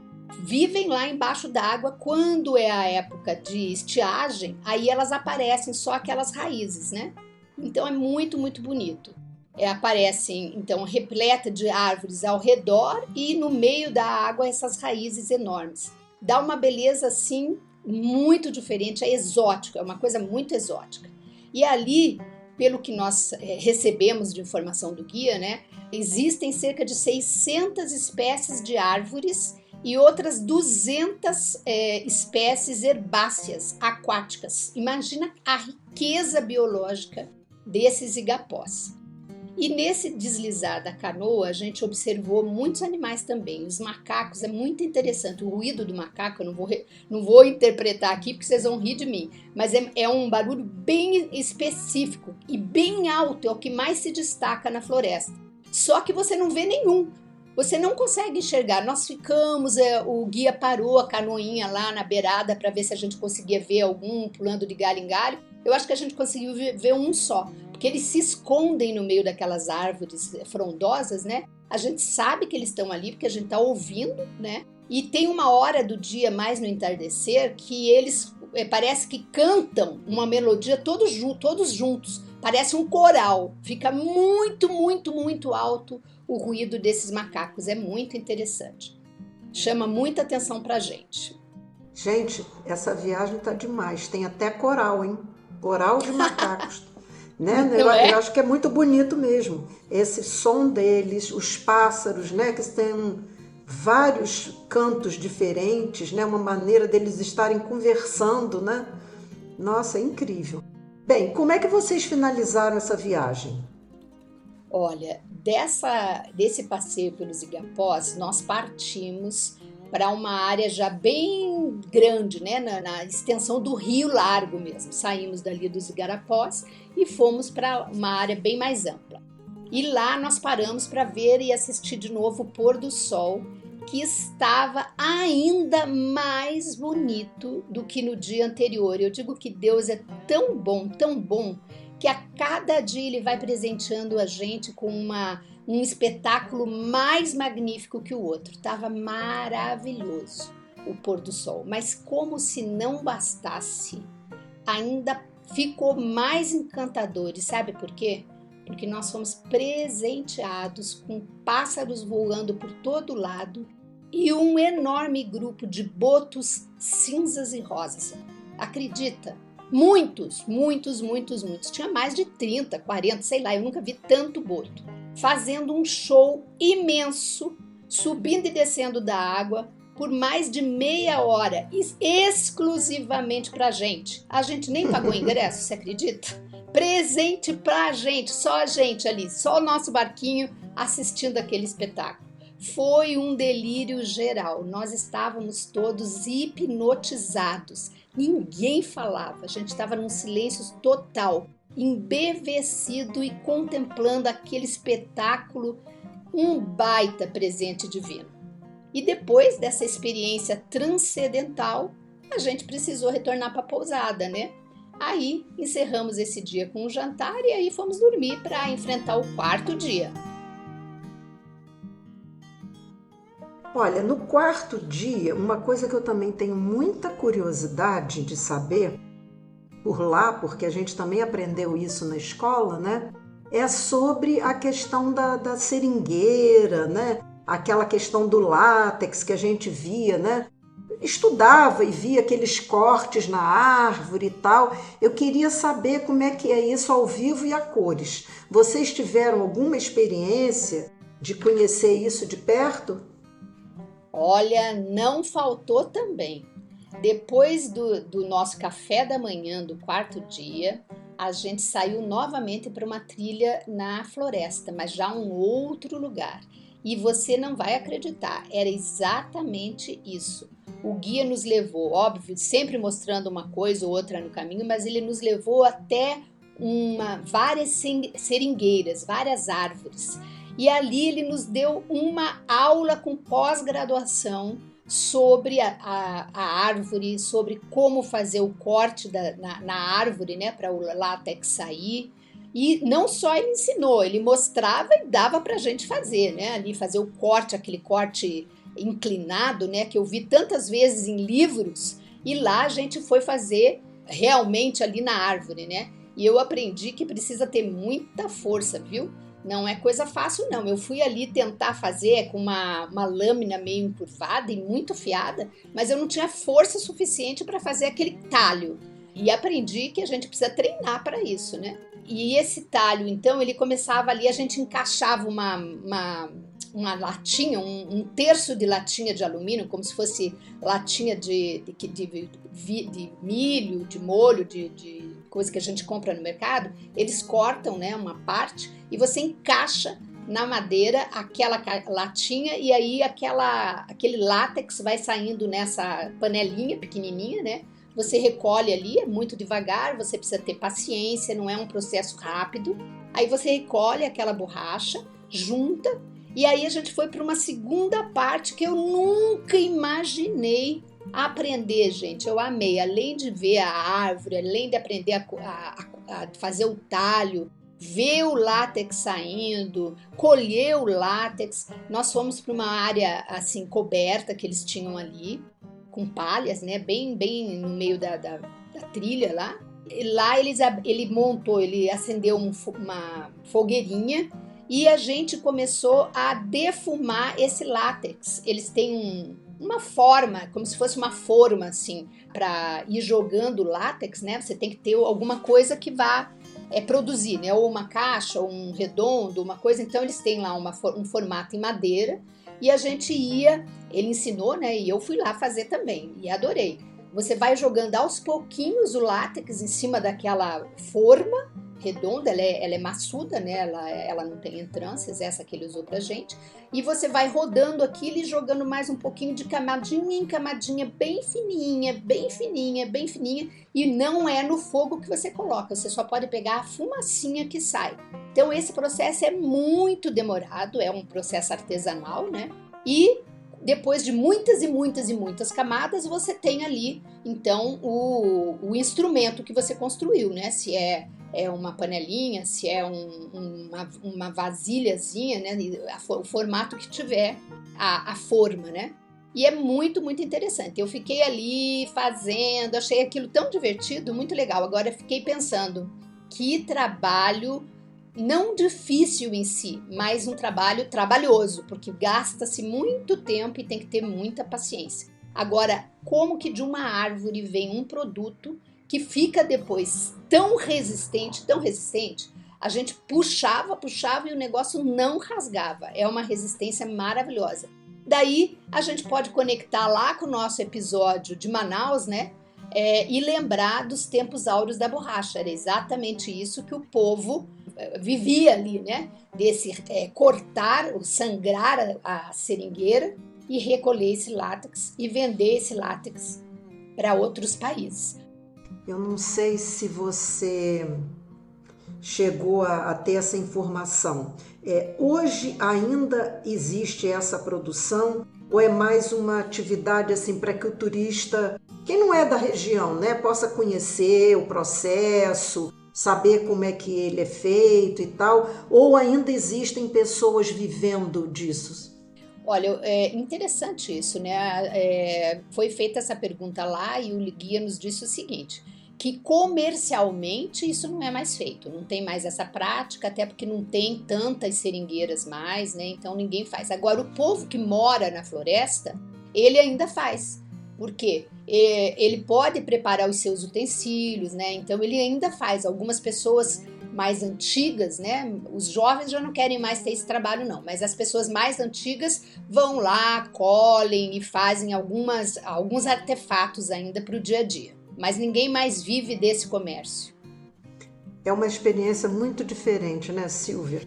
vivem lá embaixo d'água. Quando é a época de estiagem, aí elas aparecem só aquelas raízes, né? Então, é muito, muito bonito. Aparecem, então, repleta de árvores ao redor e no meio da água essas raízes enormes. Dá uma beleza, assim, muito diferente, é exótico, é uma coisa muito exótica. E ali, pelo que nós recebemos de informação do guia, né, existem cerca de 600 espécies de árvores e outras 200 espécies herbáceas aquáticas. Imagina a riqueza biológica desses igapós. E nesse deslizar da canoa, a gente observou muitos animais também. Os macacos, é muito interessante. O ruído do macaco, eu não vou interpretar aqui porque vocês vão rir de mim. Mas é um barulho bem específico e bem alto, é o que mais se destaca na floresta. Só que você não vê nenhum. Você não consegue enxergar. Nós ficamos, o guia parou a canoinha lá na beirada para ver se a gente conseguia ver algum pulando de galho em galho. Eu acho que a gente conseguiu ver um só, porque eles se escondem no meio daquelas árvores frondosas, né? A gente sabe que eles estão ali porque a gente está ouvindo, né? E tem uma hora do dia, mais no entardecer, que eles parece que cantam uma melodia todos juntos. Parece um coral. Fica muito, muito, muito alto o ruído desses macacos. É muito interessante. Chama muita atenção pra gente. Gente, essa viagem tá demais. Tem até coral, hein? Coral de macacos. Né? Eu acho que é muito bonito mesmo. Esse som deles, os pássaros, né? Que têm vários cantos diferentes, né? Uma maneira deles estarem conversando, né? Nossa, é incrível. Bem, como é que vocês finalizaram essa viagem? Olha, desse passeio pelos igapós, nós partimos para uma área já bem grande, né, na extensão do Rio Largo mesmo. Saímos dali dos igarapós e fomos para uma área bem mais ampla. E lá nós paramos para ver e assistir de novo o pôr do sol, que estava ainda mais bonito do que no dia anterior. Eu digo que Deus é tão bom, que a cada dia Ele vai presenteando a gente com um espetáculo mais magnífico que o outro. Estava maravilhoso o pôr do sol, mas como se não bastasse, ainda ficou mais encantador. E sabe por quê? Porque nós fomos presenteados com pássaros voando por todo lado e um enorme grupo de botos cinzas e rosas. Acredita? Muitos, muitos, muitos, muitos. Tinha mais de 30, 40, sei lá, eu nunca vi tanto boto. Fazendo um show imenso, subindo e descendo da água por mais de meia hora, exclusivamente pra gente. A gente nem pagou ingresso, você acredita? Presente pra gente, só a gente ali, só o nosso barquinho assistindo aquele espetáculo. Foi um delírio geral, nós estávamos todos hipnotizados, ninguém falava, a gente estava num silêncio total, embevecido e contemplando aquele espetáculo, um baita presente divino. E depois dessa experiência transcendental, a gente precisou retornar para a pousada, né? Aí encerramos esse dia com um jantar e aí fomos dormir para enfrentar o quarto dia. Olha, no quarto dia, uma coisa que eu também tenho muita curiosidade de saber, por lá, porque a gente também aprendeu isso na escola, né? É sobre a questão da seringueira, né? Aquela questão do látex que a gente via, né? Estudava e via aqueles cortes na árvore e tal. Eu queria saber como é que é isso ao vivo e a cores. Vocês tiveram alguma experiência de conhecer isso de perto? Olha, não faltou também. Depois do nosso café da manhã do quarto dia, a gente saiu novamente para uma trilha na floresta, mas já um outro lugar. E você não vai acreditar, era exatamente isso. O guia nos levou, óbvio, sempre mostrando uma coisa ou outra no caminho, mas ele nos levou até várias seringueiras, várias árvores. E ali ele nos deu uma aula com pós-graduação sobre a árvore, sobre como fazer o corte na árvore, né, para o látex sair. E não só ele ensinou, ele mostrava e dava para a gente fazer, né, ali fazer o corte, aquele corte inclinado, né, que eu vi tantas vezes em livros, e lá a gente foi fazer realmente ali na árvore, né, e eu aprendi que precisa ter muita força, viu? Não é coisa fácil, não. Eu fui ali tentar fazer com uma lâmina meio encurvada e muito afiada, mas eu não tinha força suficiente para fazer aquele talho. E aprendi que a gente precisa treinar para isso, né? E esse talho, então, ele começava ali, a gente encaixava uma latinha, um terço de latinha de alumínio, como se fosse latinha de milho, de molho, de coisa que a gente compra no mercado. Eles cortam, né, uma parte e você encaixa na madeira aquela latinha e aí aquele látex vai saindo nessa panelinha pequenininha, né? Você recolhe ali, é muito devagar, você precisa ter paciência, não é um processo rápido. Aí você recolhe aquela borracha, junta, e aí a gente foi para uma segunda parte que eu nunca imaginei aprender, gente. Eu amei, além de ver a árvore, além de aprender a fazer o talho, ver o látex saindo, colher o látex. Nós fomos para uma área assim coberta que eles tinham ali, com palhas, né, bem no meio da trilha lá. E lá ele acendeu uma fogueirinha e a gente começou a defumar esse látex. Eles têm uma forma, como se fosse uma forma assim, para ir jogando látex, né? Você tem que ter alguma coisa que vá produzir, né? Ou uma caixa, ou um redondo, uma coisa. Então eles têm lá um formato em madeira e a gente ele ensinou, né? E eu fui lá fazer também e adorei. Você vai jogando aos pouquinhos o látex em cima daquela forma redonda, ela é maçuda, né? Ela não tem entrâncias, essa que ele usou pra gente. E você vai rodando aquilo e jogando mais um pouquinho de camadinha em camadinha, bem fininha, bem fininha, bem fininha. E não é no fogo que você coloca, você só pode pegar a fumacinha que sai. Então esse processo é muito demorado, é um processo artesanal, né? E depois de muitas e muitas e muitas camadas, você tem ali, então, o instrumento que você construiu, né? Se é uma panelinha, se é uma vasilhazinha, né? O formato que tiver, a forma, né? E é muito, muito interessante. Eu fiquei ali fazendo, achei aquilo tão divertido, muito legal. Agora fiquei pensando, que trabalho não difícil em si, mas um trabalho trabalhoso, porque gasta-se muito tempo e tem que ter muita paciência. Agora, como que de uma árvore vem um produto que fica depois tão resistente, a gente puxava e o negócio não rasgava. É uma resistência maravilhosa. Daí a gente pode conectar lá com o nosso episódio de Manaus, né? E lembrar dos tempos áureos da borracha. Era exatamente isso que o povo vivia ali, né? Desse cortar, sangrar a seringueira e recolher esse látex e vender esse látex para outros países. Eu não sei se você chegou a ter essa informação. Hoje ainda existe essa produção ou é mais uma atividade assim para que o turista, quem não é da região, né, possa conhecer o processo, saber como é que ele é feito e tal, ou ainda existem pessoas vivendo disso? Olha, é interessante isso, né? Foi feita essa pergunta lá e o guia nos disse o seguinte, que comercialmente isso não é mais feito, não tem mais essa prática, até porque não tem tantas seringueiras mais, né? Então ninguém faz. Agora, o povo que mora na floresta, ele ainda faz. Por quê? Ele pode preparar os seus utensílios, né? Então ele ainda faz. Algumas pessoas mais antigas, né? Os jovens já não querem mais ter esse trabalho, não. Mas as pessoas mais antigas vão lá, colhem e fazem alguns artefatos ainda para o dia a dia. Mas ninguém mais vive desse comércio. É uma experiência muito diferente, né, Silvia?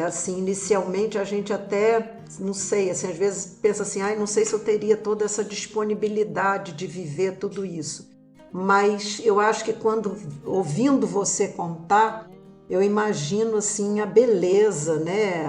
Assim, inicialmente a gente até, não sei, assim, às vezes pensa assim, não sei se eu teria toda essa disponibilidade de viver tudo isso. Mas eu acho que quando, ouvindo você contar, eu imagino, assim, a beleza, né,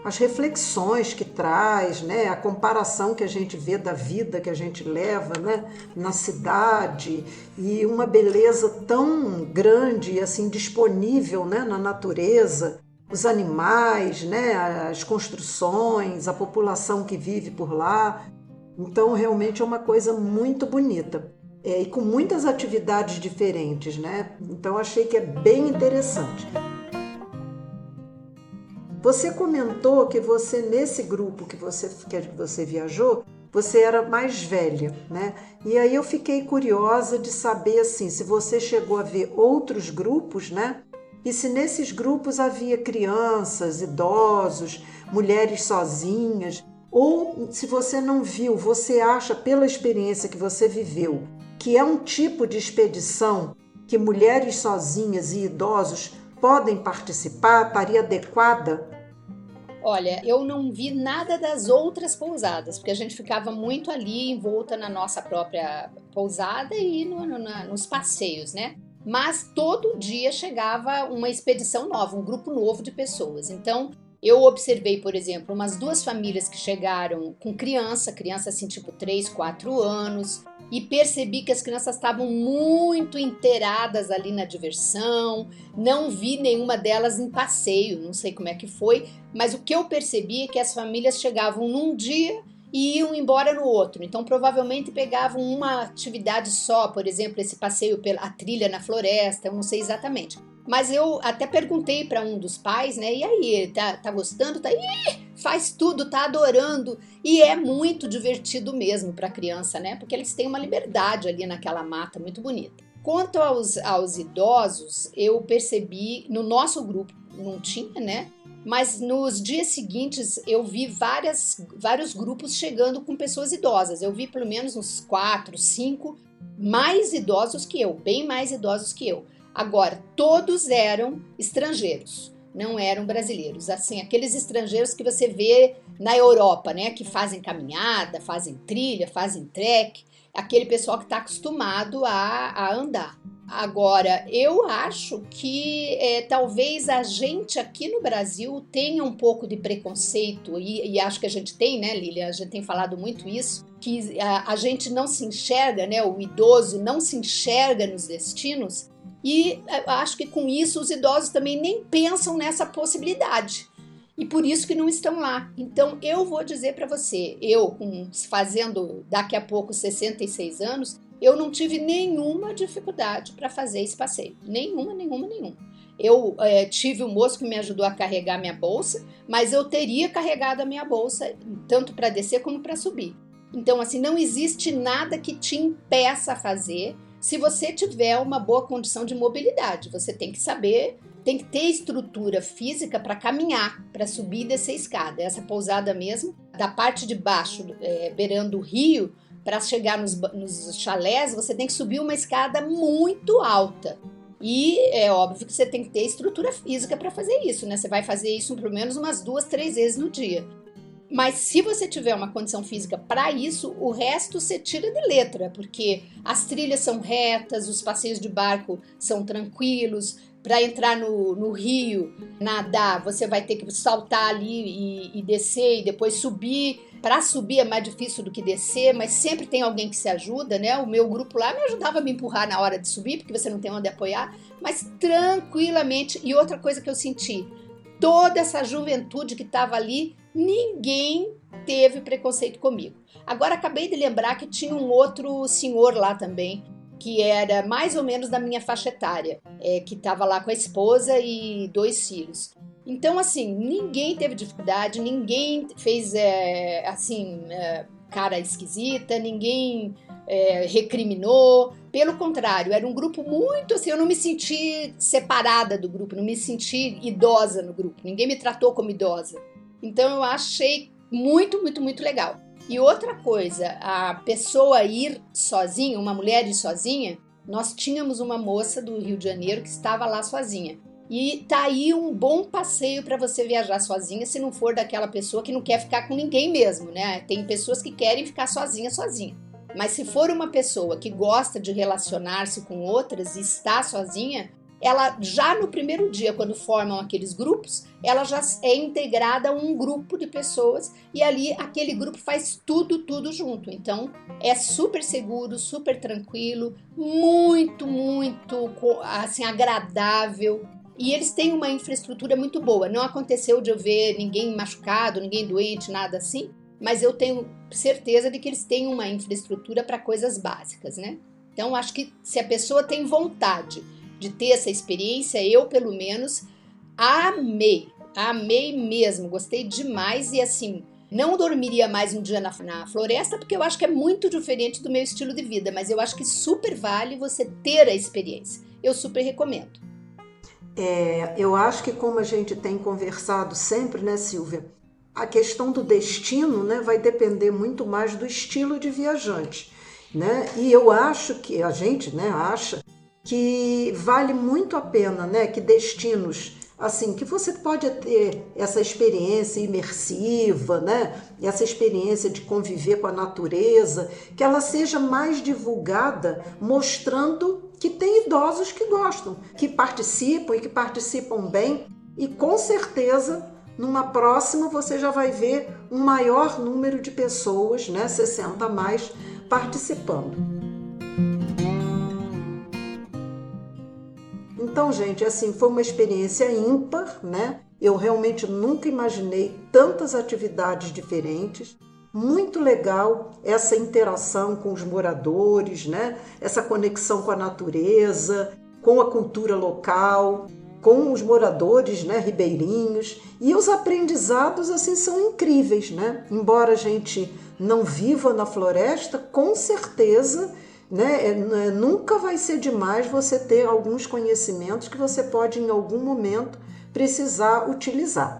as reflexões que traz, né, a comparação que a gente vê da vida que a gente leva, né, na cidade, e uma beleza tão grande, assim, disponível, né, na natureza, os animais, né, as construções, a população que vive por lá. Então, realmente é uma coisa muito bonita. E com muitas atividades diferentes, né? Então, achei que é bem interessante. Você comentou que você, nesse grupo que você viajou, você era mais velha, né? E aí eu fiquei curiosa de saber, assim, se você chegou a ver outros grupos, né? E se nesses grupos havia crianças, idosos, mulheres sozinhas, ou se você não viu, você acha, pela experiência que você viveu, que é um tipo de expedição que mulheres sozinhas e idosos podem participar, estaria adequada? Olha, eu não vi nada das outras pousadas, porque a gente ficava muito ali envolta na nossa própria pousada e nos passeios, né? Mas todo dia chegava uma expedição nova, um grupo novo de pessoas. Então, eu observei, por exemplo, umas 2 famílias que chegaram com criança assim, tipo 3, 4 anos, e percebi que as crianças estavam muito inteiradas ali na diversão. Não vi nenhuma delas em passeio, não sei como é que foi, mas o que eu percebi é que as famílias chegavam num dia e iam embora no outro. Então, provavelmente pegavam uma atividade só, por exemplo, esse passeio pela trilha na floresta, eu não sei exatamente. Mas eu até perguntei para um dos pais, né? E aí, tá gostando? Faz tudo, tá adorando. E é muito divertido mesmo para a criança, né? Porque eles têm uma liberdade ali naquela mata muito bonita. Quanto aos idosos, eu percebi, no nosso grupo não tinha, né? Mas nos dias seguintes eu vi vários grupos chegando com pessoas idosas. Eu vi pelo menos uns 4, 5 mais idosos que eu, bem mais idosos que eu. Agora, todos eram estrangeiros, não eram brasileiros. Assim, aqueles estrangeiros que você vê na Europa, né? Que fazem caminhada, fazem trilha, fazem trek. Aquele pessoal que está acostumado a andar. Agora, eu acho que talvez a gente aqui no Brasil tenha um pouco de preconceito, e acho que a gente tem, né, Lília? A gente tem falado muito isso, que a gente não se enxerga, né? O idoso não se enxerga nos destinos, e acho que com isso os idosos também nem pensam nessa possibilidade. E por isso que não estão lá. Então eu vou dizer para você, eu fazendo daqui a pouco 66 anos, eu não tive nenhuma dificuldade para fazer esse passeio. Nenhuma. Eu tive um moço que me ajudou a carregar minha bolsa, mas eu teria carregado a minha bolsa tanto para descer como para subir. Então, assim, não existe nada que te impeça a fazer se você tiver uma boa condição de mobilidade. Você tem que saber, tem que ter estrutura física para caminhar, para subir e descer a escada. Essa pousada mesmo, da parte de baixo, beirando o rio, para chegar nos chalés, você tem que subir uma escada muito alta. E é óbvio que você tem que ter estrutura física para fazer isso, né? Você vai fazer isso pelo menos umas 2, 3 vezes no dia. Mas se você tiver uma condição física para isso, o resto você tira de letra, porque as trilhas são retas, os passeios de barco são tranquilos. Para entrar no rio, nadar, você vai ter que saltar ali e descer e depois subir. Para subir é mais difícil do que descer, mas sempre tem alguém que se ajuda, né? O meu grupo lá me ajudava a me empurrar na hora de subir, porque você não tem onde apoiar, mas tranquilamente. E outra coisa que eu senti, toda essa juventude que estava ali, ninguém teve preconceito comigo. Agora acabei de lembrar que tinha um outro senhor lá também, que era mais ou menos da minha faixa etária, que estava lá com a esposa e 2 filhos. Então, assim, ninguém teve dificuldade, ninguém fez, cara esquisita, ninguém recriminou. Pelo contrário, era um grupo muito assim, eu não me senti separada do grupo, não me senti idosa no grupo, ninguém me tratou como idosa. Então, eu achei muito, muito, muito legal. E outra coisa, a pessoa ir sozinha, uma mulher ir sozinha, nós tínhamos uma moça do Rio de Janeiro que estava lá sozinha. E tá aí um bom passeio para você viajar sozinha, se não for daquela pessoa que não quer ficar com ninguém mesmo, né? Tem pessoas que querem ficar sozinha. Mas se for uma pessoa que gosta de relacionar-se com outras e está sozinha, ela já no primeiro dia, quando formam aqueles grupos, ela já é integrada a um grupo de pessoas e ali aquele grupo faz tudo junto. Então é super seguro, super tranquilo, muito, muito assim, agradável. E eles têm uma infraestrutura muito boa. Não aconteceu de eu ver ninguém machucado, ninguém doente, nada assim, mas eu tenho certeza de que eles têm uma infraestrutura para coisas básicas, né? Então acho que se a pessoa tem vontade de ter essa experiência, eu pelo menos amei mesmo, gostei demais e assim, não dormiria mais um dia na floresta porque eu acho que é muito diferente do meu estilo de vida, mas eu acho que super vale você ter a experiência, eu super recomendo. Eu acho que como a gente tem conversado sempre, né, Silvia, a questão do destino, né, vai depender muito mais do estilo de viajante, né? E eu acho que a gente, né, acha que vale muito a pena, né, que destinos assim, que você pode ter essa experiência imersiva, né, essa experiência de conviver com a natureza, que ela seja mais divulgada, mostrando que tem idosos que gostam, que participam e que participam bem, e com certeza numa próxima você já vai ver um maior número de pessoas, né, 60 a mais, participando. Então, gente, assim, foi uma experiência ímpar, né? Eu realmente nunca imaginei tantas atividades diferentes. Muito legal essa interação com os moradores, né? Essa conexão com a natureza, com a cultura local, com os moradores, né, ribeirinhos. E os aprendizados, assim, são incríveis, né? Embora a gente não viva na floresta, com certeza, né, nunca vai ser demais você ter alguns conhecimentos que você pode, em algum momento, precisar utilizar.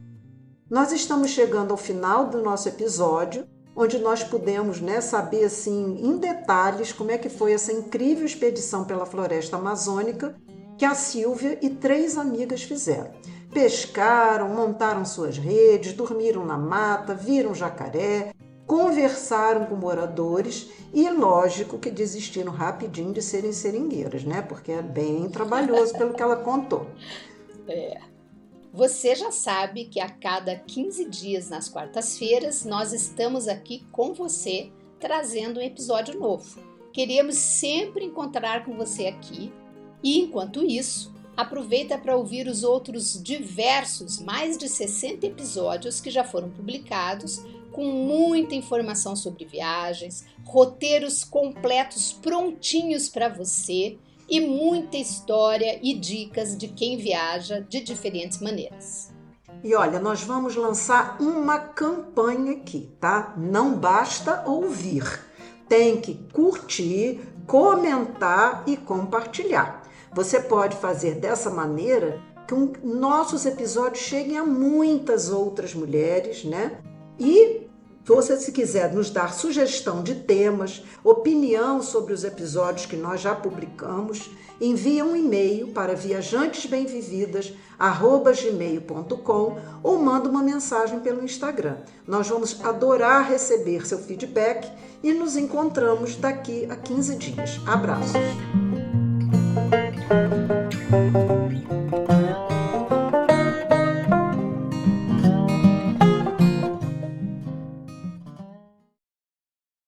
Nós estamos chegando ao final do nosso episódio, onde nós pudemos, né, saber assim, em detalhes como é que foi essa incrível expedição pela floresta amazônica que a Silvia e 3 amigas fizeram. Pescaram, montaram suas redes, dormiram na mata, viram jacaré, conversaram com moradores e, lógico, que desistiram rapidinho de serem seringueiras, né? Porque é bem trabalhoso pelo que ela contou. Você já sabe que a cada 15 dias, nas quartas-feiras, nós estamos aqui com você, trazendo um episódio novo. Queremos sempre encontrar com você aqui e, enquanto isso, aproveita para ouvir os outros diversos, mais de 60 episódios que já foram publicados, com muita informação sobre viagens, roteiros completos prontinhos para você e muita história e dicas de quem viaja de diferentes maneiras. E olha, nós vamos lançar uma campanha aqui, tá? Não basta ouvir, tem que curtir, comentar e compartilhar. Você pode fazer dessa maneira que nossos episódios cheguem a muitas outras mulheres, né? E você, se quiser nos dar sugestão de temas, opinião sobre os episódios que nós já publicamos, envie um e-mail para viajantesbemvividas@gmail.com ou manda uma mensagem pelo Instagram. Nós vamos adorar receber seu feedback e nos encontramos daqui a 15 dias. Abraços!